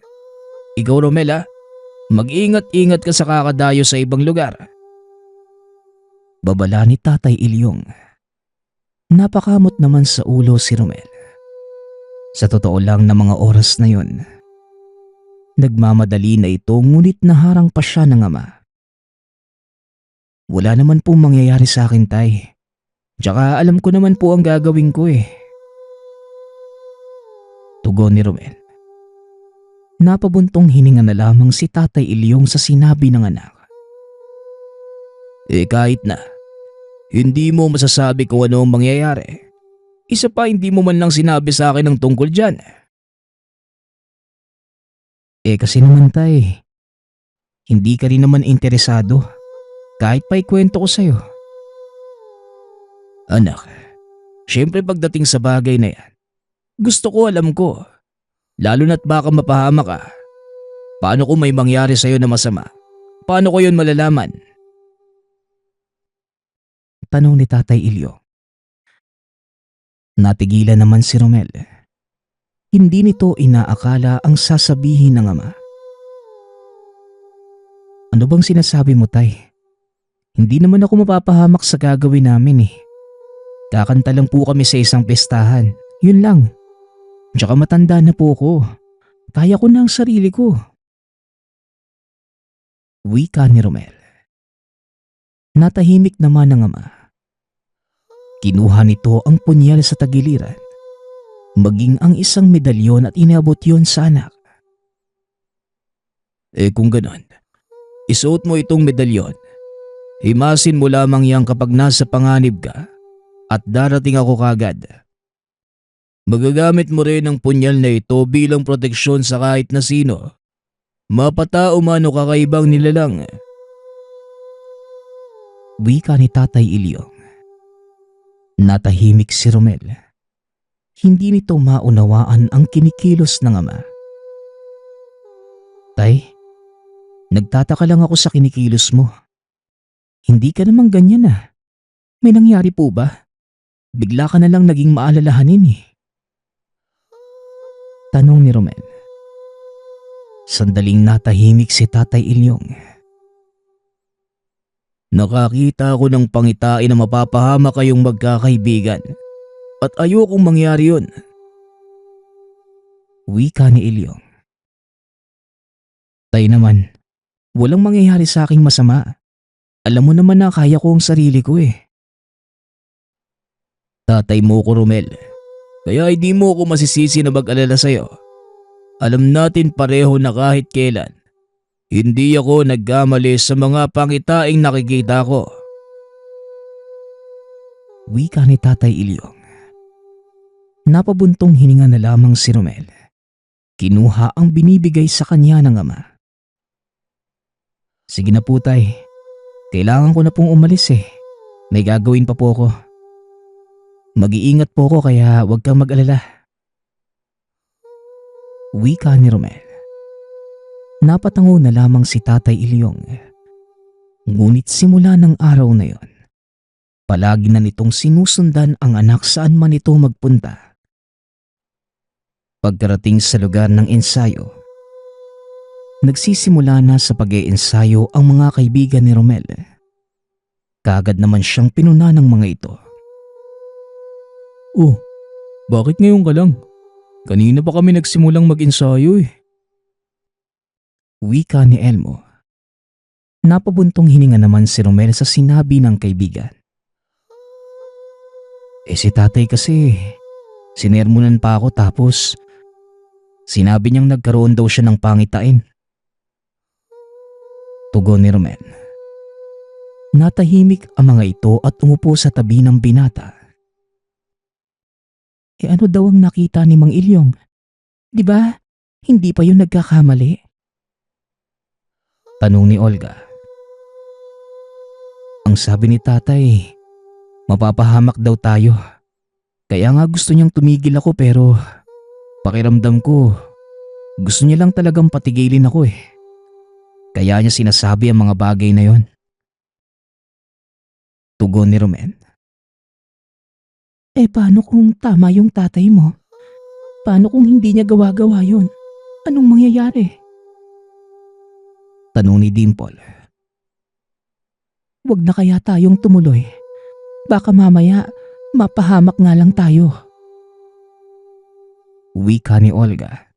Ikaw Romel ah, mag-ingat-ingat ka sa kakadayo sa ibang lugar. Babala ni Tatay Ilyong. Napakamot naman sa ulo si Romel. Sa totoo lang na mga oras na yun, nagmamadali na ito ngunit naharang pa siya ng ama. Wala naman pong mangyayari sa akin, Tay. Tsaka alam ko naman po ang gagawin ko eh. Tugon ni Romel. Napabuntong hininga na lamang si Tatay Ilyong sa sinabi ng anak. Kahit na, hindi mo masasabi kung ano ang mangyayari. Isa pa hindi mo man lang sinabi sa akin ng tungkol dyan. Kasi naman, Tay, hindi ka rin naman interesado kahit pa ikwento ko sa'yo. Anak, syempre pagdating sa bagay na yan, gusto ko alam ko. Lalo na't baka mapahama ka. Paano kung may mangyari sa'yo na masama? Paano ko yun malalaman? Tanong ni Tatay Ilyo. Natigilan naman si Romel. Hindi nito inaakala ang sasabihin ng ama. Ano bang sinasabi mo, Tay? Hindi naman ako mapapahamak sa gagawin namin eh. Kakanta lang po kami sa isang pestahan. Yun lang. Tsaka matanda na po ako. Kaya ko na ang sarili ko. Wika ni Romel. Natahimik naman ang ama. Kinuha nito ang punyal sa tagiliran. Maging ang isang medalyon at inabot yon sa anak. Kung ganon, isuot mo itong medalyon. Himasin mo lamang yan kapag nasa panganib ka at darating ako kagad. Magagamit mo rin ang punyal na ito bilang proteksyon sa kahit na sino. Mapatao man o kakaibang nilalang. Wika ni Tatay Ilyong. Natahimik si Romel. Hindi nito maunawaan ang kinikilos ng ama. Tay, nagtataka lang ako sa kinikilos mo. Hindi ka naman ganyan ah. May nangyari po ba? Bigla ka na lang naging maalalahanin eh. Tanong ni Romel. Sandaling natahimik si Tatay Ilyong. Nakakita ako ng pangitain na mapapahama kayong magkakaibigan at ayokong mangyari yun. Wika ni Ilyong. Tay naman, walang mangyayari sa aking masama. Alam mo naman na kaya ko ang sarili ko eh. Tatay mo ko, Romel. Kaya hindi mo ako masisisi na mag-alala sa'yo. Alam natin pareho na kahit kailan, hindi ako nagkamali sa mga pangitaing nakikita ko. Wika ni Tatay Ilyong. Napabuntong hininga na lamang si Romel. Kinuha ang binibigay sa kanya ng ama. Sige na po, Tay. Kailangan ko na pong umalis eh. May gagawin pa po ako. Mag-iingat po ako kaya huwag kang mag-alala. Wika ni Romel. Napatango na lamang si Tatay Ilyong. Ngunit simula ng araw na yon, palagi na nitong sinusundan ang anak saan man ito magpunta. Pagkarating sa lugar ng ensayo, nagsisimula na sa pag-iensayo ang mga kaibigan ni Romel. Kaagad naman siyang pinuna ng mga ito. Oh, bakit ngayon ka lang? Kanina pa kami nagsimulang mag-ensayo eh. Wika ni Elmo. Napabuntong hininga naman si Romel sa sinabi ng kaibigan. Si tatay kasi, sinermonan pa ako tapos sinabi niyang nagkaroon daw siya ng pangitain. Tugon ni Romel. Natahimik ang mga ito at umupo sa tabi ng binata. Ano daw ang nakita ni Mang Ilyong? Di ba? Hindi pa yun nagkakamali? Tanong ni Olga. Ang sabi ni tatay, mapapahamak daw tayo. Kaya nga gusto niyang tumigil ako pero pakiramdam ko, gusto niya lang talagang patigilin ako eh. Kaya niya sinasabi ang mga bagay na yon. Tugon ni Romel. Paano kung tama yung tatay mo? Paano kung hindi niya gawa-gawa yun? Anong mangyayari? Tanong ni Dimple. Huwag na kaya tayong tumuloy. Baka mamaya mapahamak nga lang tayo. Wika ni Olga.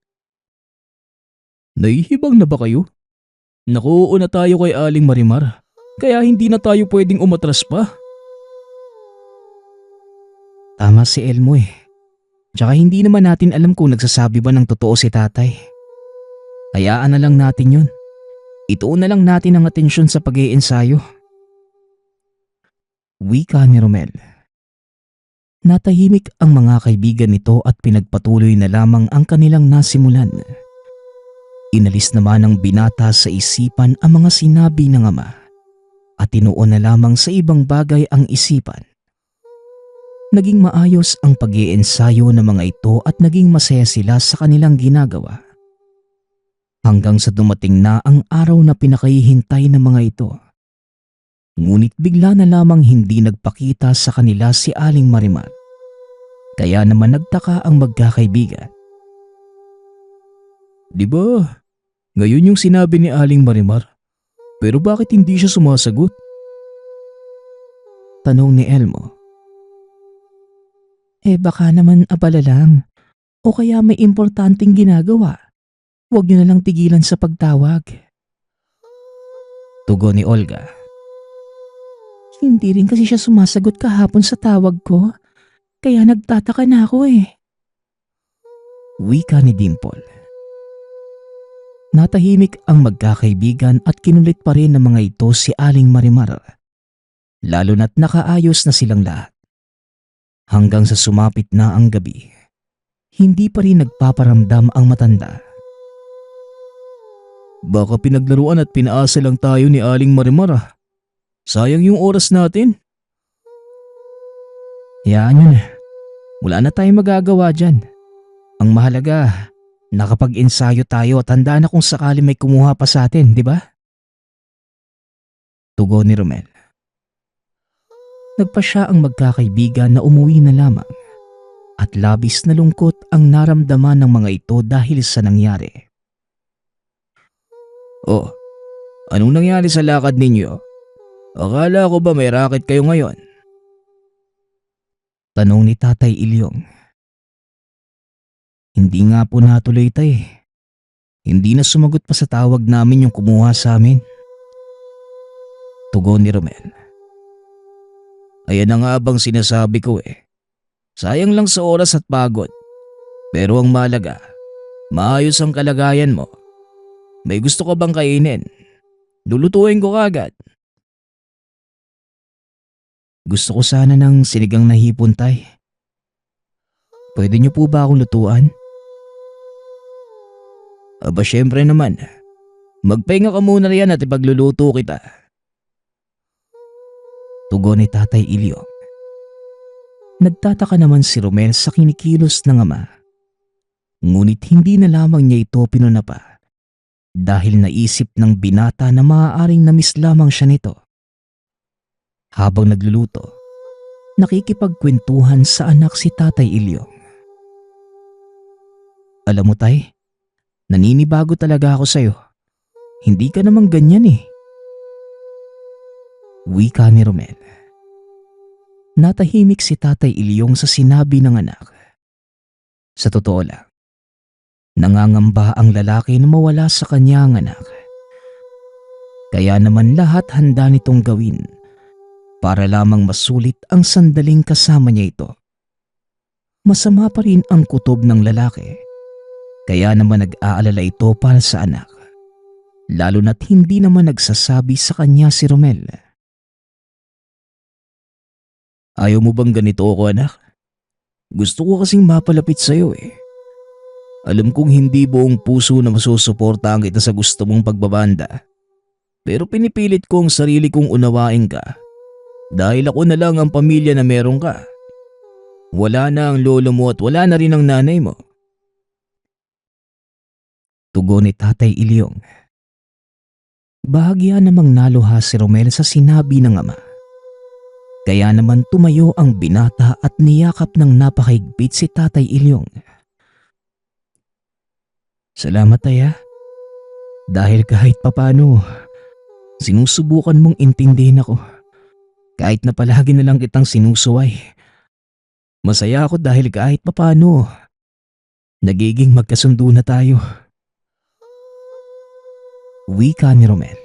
Nahihibang na ba kayo? Nakuuna tayo kay Aling Marimar. Kaya hindi na tayo pwedeng umatras pa. Tama si Elmo eh. Tsaka hindi naman natin alam kung nagsasabi ba ng totoo si tatay. Hayaan na lang natin yun. Ituon na lang natin ang atensyon sa pag-iensayo. Wika ni Romel. Natahimik ang mga kaibigan nito at pinagpatuloy na lamang ang kanilang nasimulan. Inalis naman ng binata sa isipan ang mga sinabi ng ama at tinuon na lamang sa ibang bagay ang isipan. Naging maayos ang pag-iensayo ng mga ito at naging masaya sila sa kanilang ginagawa. Hanggang sa dumating na ang araw na pinakahihintay ng mga ito. Ngunit bigla na lamang hindi nagpakita sa kanila si Aling Marimar. Kaya naman nagtaka ang magkakaibigan. Di ba, ngayon yung sinabi ni Aling Marimar, pero bakit hindi siya sumasagot? Tanong ni Elmo. Baka naman abala lang o kaya may importanteng ginagawa. Huwag niyo na lang tigilan sa pagtawag. Tugon ni Olga. Hindi rin kasi siya sumasagot kahapon sa tawag ko, kaya nagtataka na ako eh. Wika ni Dimple. Natahimik ang magkakaibigan at kinulit pa rin ng mga ito si Aling Marimar. Lalo na't nakaayos na silang lahat. Hanggang sa sumapit na ang gabi, hindi pa rin nagpaparamdam ang matanda. Baka pinaglaruan at pinaasa lang tayo ni Aling Marimar ah. Sayang yung oras natin. Hayaan yun. Wala na tayong magagawa dyan. Ang mahalaga, nakapag-ensayo tayo at handa na kung sakali may kumuha pa sa atin, di ba? Tugon ni Romel. Nagpa siya ang magkakaibigan na umuwi na lamang at labis na lungkot ang naramdaman ng mga ito dahil sa nangyari. Oh, anong nangyari sa lakad ninyo? Akala ko ba may racket kayo ngayon? Tanong ni Tatay Ilyong. Hindi nga po natuloy tay. Hindi na sumagot pa sa tawag namin yung kumuha sa amin. Tugon ni Romel. Ayan na nga bang sinasabi ko eh. Sayang lang sa oras at pagod. Pero ang malaga, maayos ang kalagayan mo. May gusto ka bang kainin? Lulutuin ko kagad. Gusto ko sana ng sinigang na hipon tay. Pwede niyo po ba akong lutuan? Aba syempre naman. Magpahinga ka muna riyan at ipagluluto kita. Tugon ni Tatay Ilyong. Nagtataka naman si Romel sa kinikilos ng ama. Ngunit hindi na lamang niya ito pinunapa dahil naisip ng binata na maaaring namiss lamang siya nito. Habang nagluluto, nakikipagkwentuhan sa anak si Tatay Ilyong. Alam mo tay, naninibago talaga ako sa'yo. Hindi ka namang ganyan eh. Wika ni Romel. Natahimik si Tatay Ilyong sa sinabi ng anak. Sa totoo lang, nangangamba ang lalaki na mawala sa kanyang anak. Kaya naman lahat handa nitong gawin para lamang masulit ang sandaling kasama niya ito. Masama pa rin ang kutob ng lalaki, kaya naman nag-aalala ito para sa anak. Lalo na't hindi naman nagsasabi sa kanya si Romel. Ayaw mo bang ganito ako anak? Gusto ko kasing mapalapit sa'yo eh. Alam kong hindi buong puso na masusuportahan kita sa gusto mong pagbabanda. Pero pinipilit ko ang sarili kong unawain ka. Dahil ako na lang ang pamilya na meron ka. Wala na ang lolo mo at wala na rin ang nanay mo. Tugon ni Tatay Ilyong. Bahagya namang naluha si Romel sa sinabi ng ama. Kaya naman tumayo ang binata at niyakap ng napakahigpit si Tatay Ilyong. Salamat tay ha. Dahil kahit papano, sinusubukan mong intindihin ako. Kahit na palagi na lang kitang sinusuway. Masaya ako dahil kahit papano, nagiging magkasundo na tayo. Wika ni Romel.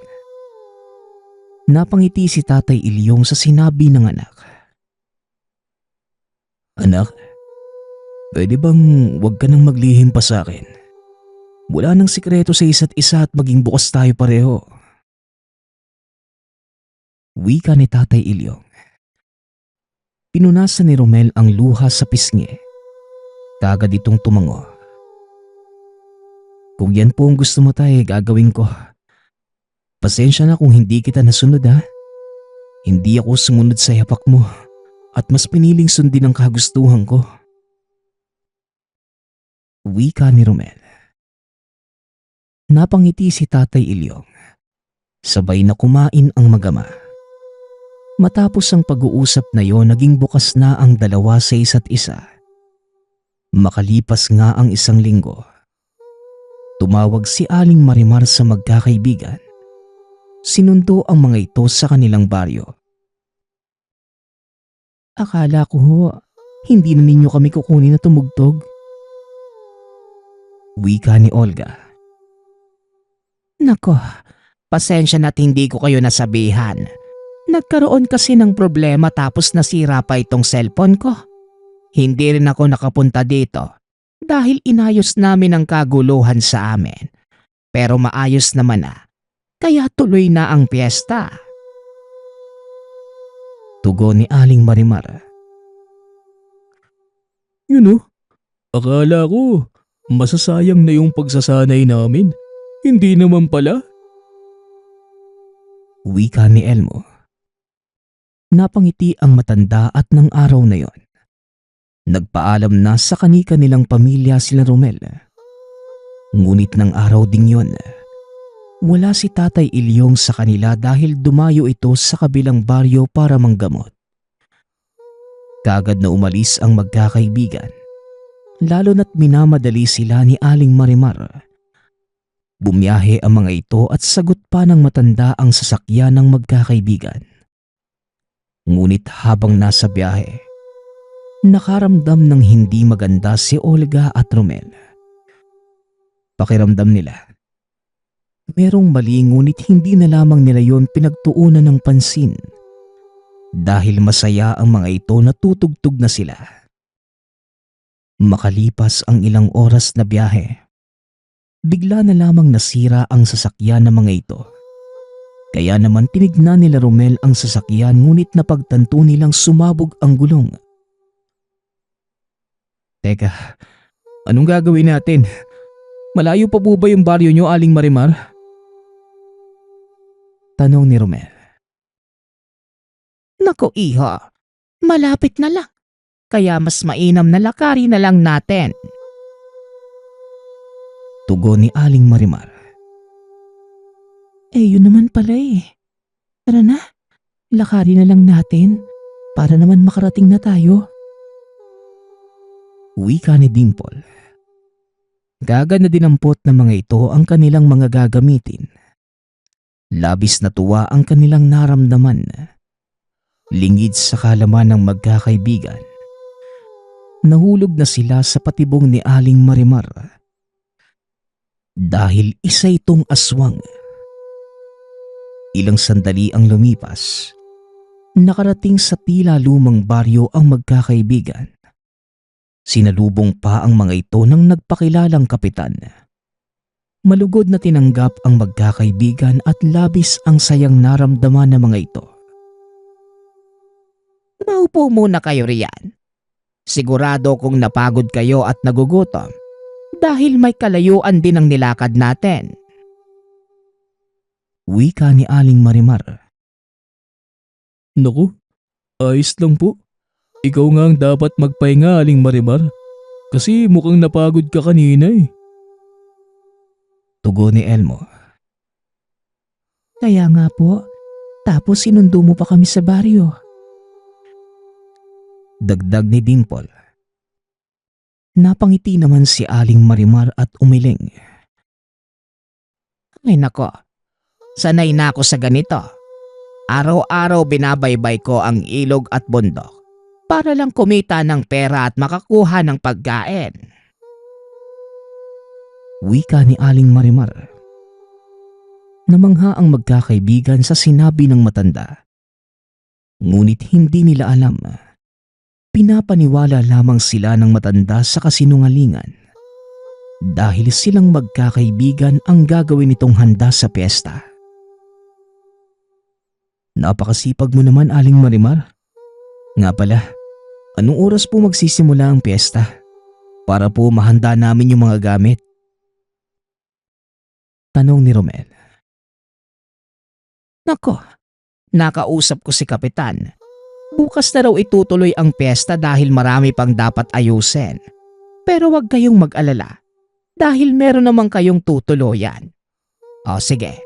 Napangiti si Tatay Ilyong sa sinabi ng anak. Anak, pwede bang huwag ka nang maglihim pa sa akin? Wala nang sikreto sa isa't isa at maging bukas tayo pareho. Wika ni Tatay Ilyong. Pinunasan ni Romel ang luha sa pisngi. Kagad itong tumango. Kung yan po ang gusto mo tay, gagawin ko. Pasensya na kung hindi kita nasunod ha. Hindi ako sumunod sa yapak mo at mas piniling sundin ang kagustuhan ko. Wika ni Romel. Napangiti si Tatay Ilyong. Sabay na kumain ang mag-ama. Matapos ang pag-uusap na yon, naging bukas na ang dalawa sa isa't isa. Makalipas nga ang 1 linggo. Tumawag si Aling Marimar sa magkakaibigan. Sinundo ang mga ito sa kanilang baryo. Akala ko ho, hindi na ninyo kami kukunin na tumugtog. Wika ni Olga. Nako, pasensya na't hindi ko kayo nasabihan. Nagkaroon kasi ng problema tapos nasira pa itong cellphone ko. Hindi rin ako nakapunta dito dahil inayos namin ang kaguluhan sa amin. Pero maayos naman na, kaya tuloy na ang piyesta. Tugon ni Aling Marimar. Yun akala ko masasayang na yung pagsasanay namin. Hindi naman pala. Wika ni Elmo. Napangiti ang matanda at ng araw na yon. Nagpaalam na sa kani-kanilang pamilya sila Romel. Ngunit ng araw ding yon, wala si Tatay Ilyong sa kanila dahil dumayo ito sa kabilang baryo para manggamot. Kagad na umalis ang magkakaibigan, lalo na't minamadali sila ni Aling Marimar. Bumiyahe ang mga ito at sagot pa ng matanda ang sasakyan ng magkakaibigan. Ngunit habang nasa biyahe, nakaramdam ng hindi maganda si Olga at Romel. Pakiramdam nila, merong mali ngunit hindi na lamang nila yon pinagtuunan ng pansin dahil masaya ang mga ito na tutugtog na sila. Makalipas ang ilang oras na biyahe, bigla na lamang nasira ang sasakyan ng mga ito. Kaya naman tinignan nila Romel ang sasakyan ngunit napagtanto nilang sumabog ang gulong. Teka, anong gagawin natin? Malayo pa po ba yung baryo nyo, Aling Marimar? Tanong ni Romel. Nako iho, malapit na lang. Kaya mas mainam na lakari na lang natin. Tugon ni Aling Marimar. Yun naman pala eh. Tara na, lakari na lang natin para naman makarating na tayo. Wika ni Dimple. Gagad na dinampot ng mga ito ang kanilang mga gagamitin. Labis na tuwa ang kanilang naramdaman. Lingid sa kalaman ng magkakaibigan. Nahulog na sila sa patibong ni Aling Marimar. Dahil isa itong aswang. Ilang sandali ang lumipas. Nakarating sa tila lumang baryo ang magkakaibigan. Sinalubong pa ang mga ito ng nagpakilalang kapitan. Malugod na tinanggap ang magkakaibigan at labis ang sayang naramdaman ng mga ito. Maupo muna kayo riyan. Sigurado kong napagod kayo at nagugutom dahil may kalayuan din ang nilakad natin. Wika ni Aling Marimar. Naku, ayos lang po. Ikaw nga ang dapat magpahinga, Aling Marimar. Kasi mukhang napagod ka kanina eh. Tugon ni Elmo. Kaya nga po, tapos sinundo mo pa kami sa baryo. Dagdag ni Dimple. Napangiti naman si Aling Marimar at umiling. Ay nako, sanay na ako sa ganito. Araw-araw binabaybay ko ang ilog at bundok para lang kumita ng pera at makakuha ng pagkain. Wika ni Aling Marimar. Namangha ang magkakaibigan sa sinabi ng matanda. Ngunit hindi nila alam. Pinapaniwala lamang sila ng matanda sa kasinungalingan. Dahil silang magkakaibigan ang gagawin nitong handa sa piyesta. Napakasipag mo naman, Aling Marimar. Nga pala, anong oras po magsisimula ang piyesta? Para po mahanda namin yung mga gamit. Tanong ni Romel. Nako, nakausap ko si Kapitan. Bukas na raw itutuloy ang piyesta dahil marami pang dapat ayusin. Pero wag kayong mag-alala dahil meron naman kayong tutuluyan. O sige,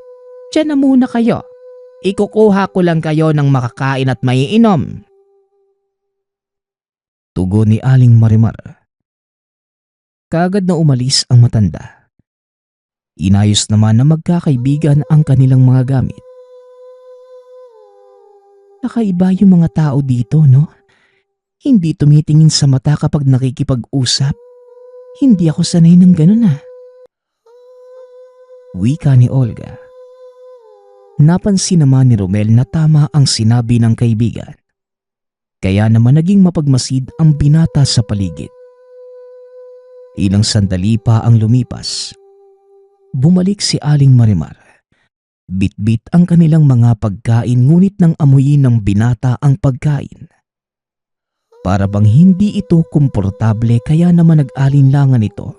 dyan na muna kayo. Ikukuha ko lang kayo ng makakain at maiinom. Tugon ni Aling Marimar. Kaagad na umalis ang matanda. Inayos naman na magkakaibigan ang kanilang mga gamit. Kakaiba yung mga tao dito, no? Hindi tumitingin sa mata kapag nakikipag-usap. Hindi ako sanay ng ganun Wika ni Olga. Napansin naman ni Romel na tama ang sinabi ng kaibigan. Kaya naman naging mapagmasid ang binata sa paligid. Ilang sandali pa ang lumipas. Bumalik si Aling Marimar. Bit-bit ang kanilang mga pagkain ngunit nang amuyin ng binata ang pagkain. Para bang hindi ito komportable kaya naman nag-alinlangan ito.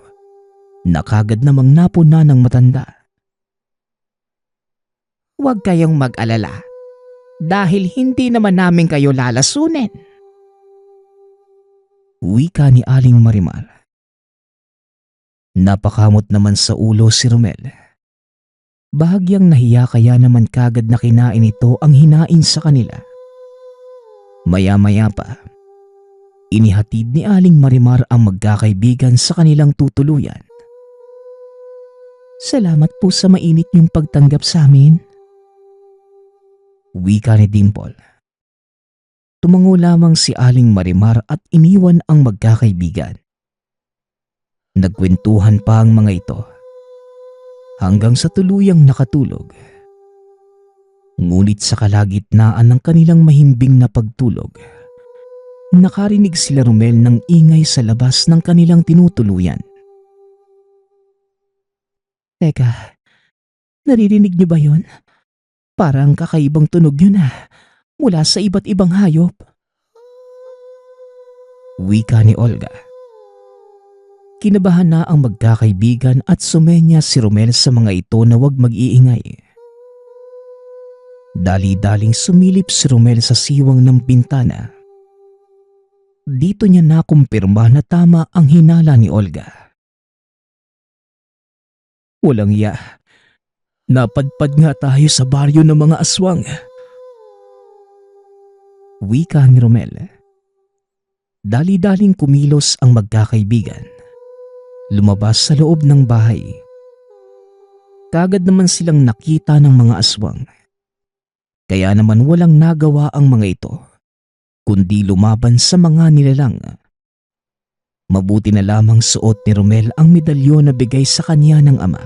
Nakagad namang napuna ng matanda. Huwag kayong mag-alala dahil hindi naman namin kayo lalasunin. Wika ni Aling Marimar. Napakamot naman sa ulo si Romel. Bahagyang nahiya kaya naman kagad na kinain ito ang hinain sa kanila. Maya-maya pa, inihatid ni Aling Marimar ang magkakaibigan sa kanilang tutuluyan. Salamat po sa mainit niyong pagtanggap sa amin. Wika ni Dimple. Tumango lamang si Aling Marimar at iniwan ang magkakaibigan. Nagkwentuhan pa ang mga ito hanggang sa tuluyang nakatulog. Ngunit sa kalagitnaan ng kanilang mahimbing na pagtulog, nakarinig sila Romel ng ingay sa labas ng kanilang tinutuluyan. Teka, naririnig niyo ba yun? Parang kakaibang tunog yun mula sa iba't ibang hayop. Wika ni Olga. Kinabahan na ang magkakaibigan at sumenya si Romel sa mga ito na huwag mag-iingay. Dali-daling sumilip si Romel sa siwang ng bintana. Dito niya nakumpirma na tama ang hinala ni Olga. Walang iya. Napadpad nga tayo sa baryo ng mga aswang. Wika ni Romel. Dali-daling kumilos ang magkakaibigan. Lumabas sa loob ng bahay. Kagad naman silang nakita ng mga aswang. Kaya naman walang nagawa ang mga ito, kundi lumaban sa mga nilalang. Mabuti na lamang suot ni Romel ang medalyon na bigay sa kanya ng ama.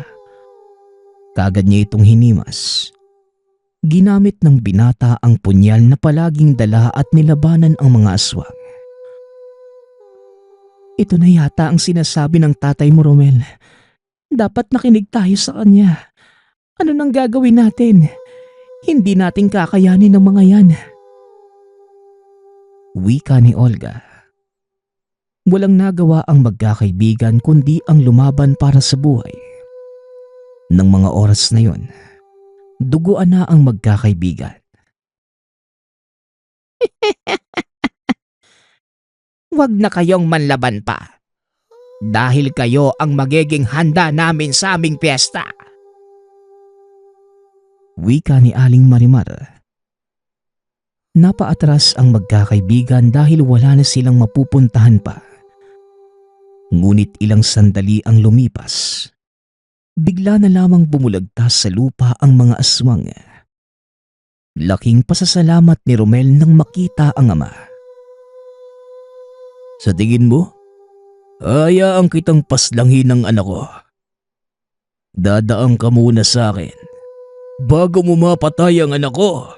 Kagad niya itong hinimas. Ginamit ng binata ang punyal na palaging dala at nilabanan ang mga aswang. Ito na yata ang sinasabi ng tatay mo, Romel. Dapat nakinig tayo sa kanya. Ano nang gagawin natin? Hindi natin kakayanin ng mga yan. Wika ni Olga. Walang nagawa ang magkakaibigan kundi ang lumaban para sa buhay. Nang mga oras na yon, duguan na ang magkakaibigan. Huwag na kayong manlaban pa. Dahil kayo ang magiging handa namin sa aming piyesta. Wika ni Aling Marimar. Napaatras ang magkakaibigan dahil wala na silang mapupuntahan pa. Ngunit ilang sandali ang lumipas. Bigla na lamang bumulagtas sa lupa ang mga aswang. Laking pasasalamat ni Romel nang makita ang ama. Sa tingin mo, hayaan kitang paslanghin ng anak ko. Dadaan ka muna sa akin bago mo mapatay ang anak ko.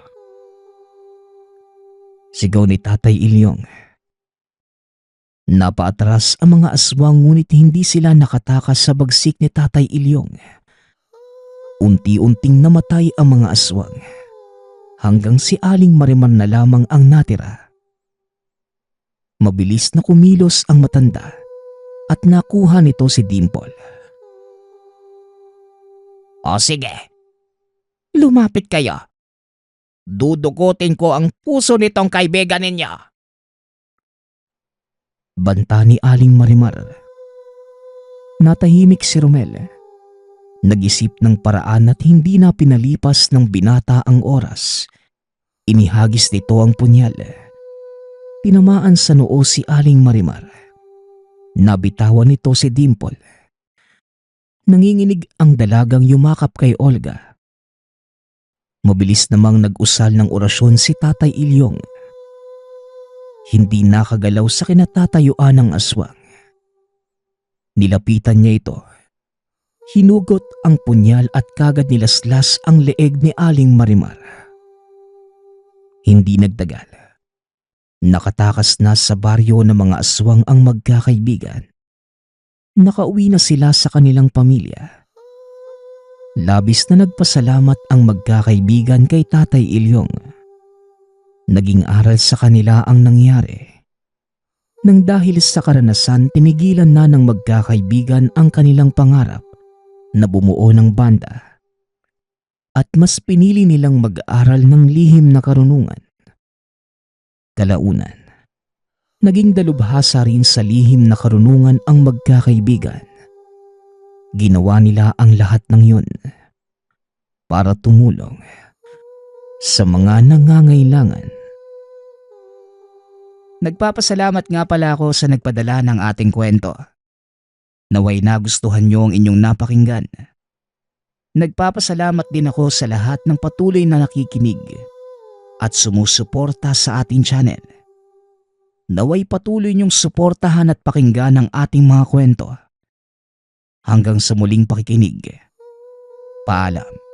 Sigaw ni Tatay Ilyong. Napaatras ang mga aswang ngunit hindi sila nakatakas sa bagsik ni Tatay Ilyong. Unti-unting namatay ang mga aswang hanggang si Aling Marimar na lamang ang natira. Mabilis na kumilos ang matanda at nakuha nito si Dimple. O sige, lumapit kayo. Dudugutin ko ang puso nitong kaibigan ninyo. Banta ni Aling Marimar. Natahimik si Romel. Nag-isip ng paraan at hindi na pinalipas ng binata ang oras. Inihagis nito ang punyal. Tinamaan sa noo si Aling Marimar. Nabitawan nito si Dimple. Nanginginig ang dalagang yumakap kay Olga. Mabilis namang nag-usal ng orasyon si Tatay Ilyong. Hindi nakagalaw sa kinatatayuan ng aswang. Nilapitan niya ito. Hinugot ang punyal at kagad nilaslas ang leeg ni Aling Marimar. Hindi nagtagal. Nakatakas na sa baryo ng mga aswang ang magkakaibigan. Nakauwi na sila sa kanilang pamilya. Labis na nagpasalamat ang magkakaibigan kay Tatay Ilyong. Naging aral sa kanila ang nangyari. Nang dahil sa karanasan, tinigilan na ng magkakaibigan ang kanilang pangarap na bumuo ng banda. At mas pinili nilang mag-aral ng lihim na karunungan. Kalaunan, naging dalubhasa rin sa lihim na karunungan ang magkakaibigan. Ginawa nila ang lahat ng yun para tumulong sa mga nangangailangan. Nagpapasalamat nga pala ako sa nagpadala ng ating kwento. Naway nagustuhan niyo ang inyong napakinggan. Nagpapasalamat din ako sa lahat ng patuloy na nakikinig at sumusuporta sa ating channel. Naway patuloy niyong suportahan at pakinggan ang ating mga kwento. Hanggang sa muling pakikinig. Paalam.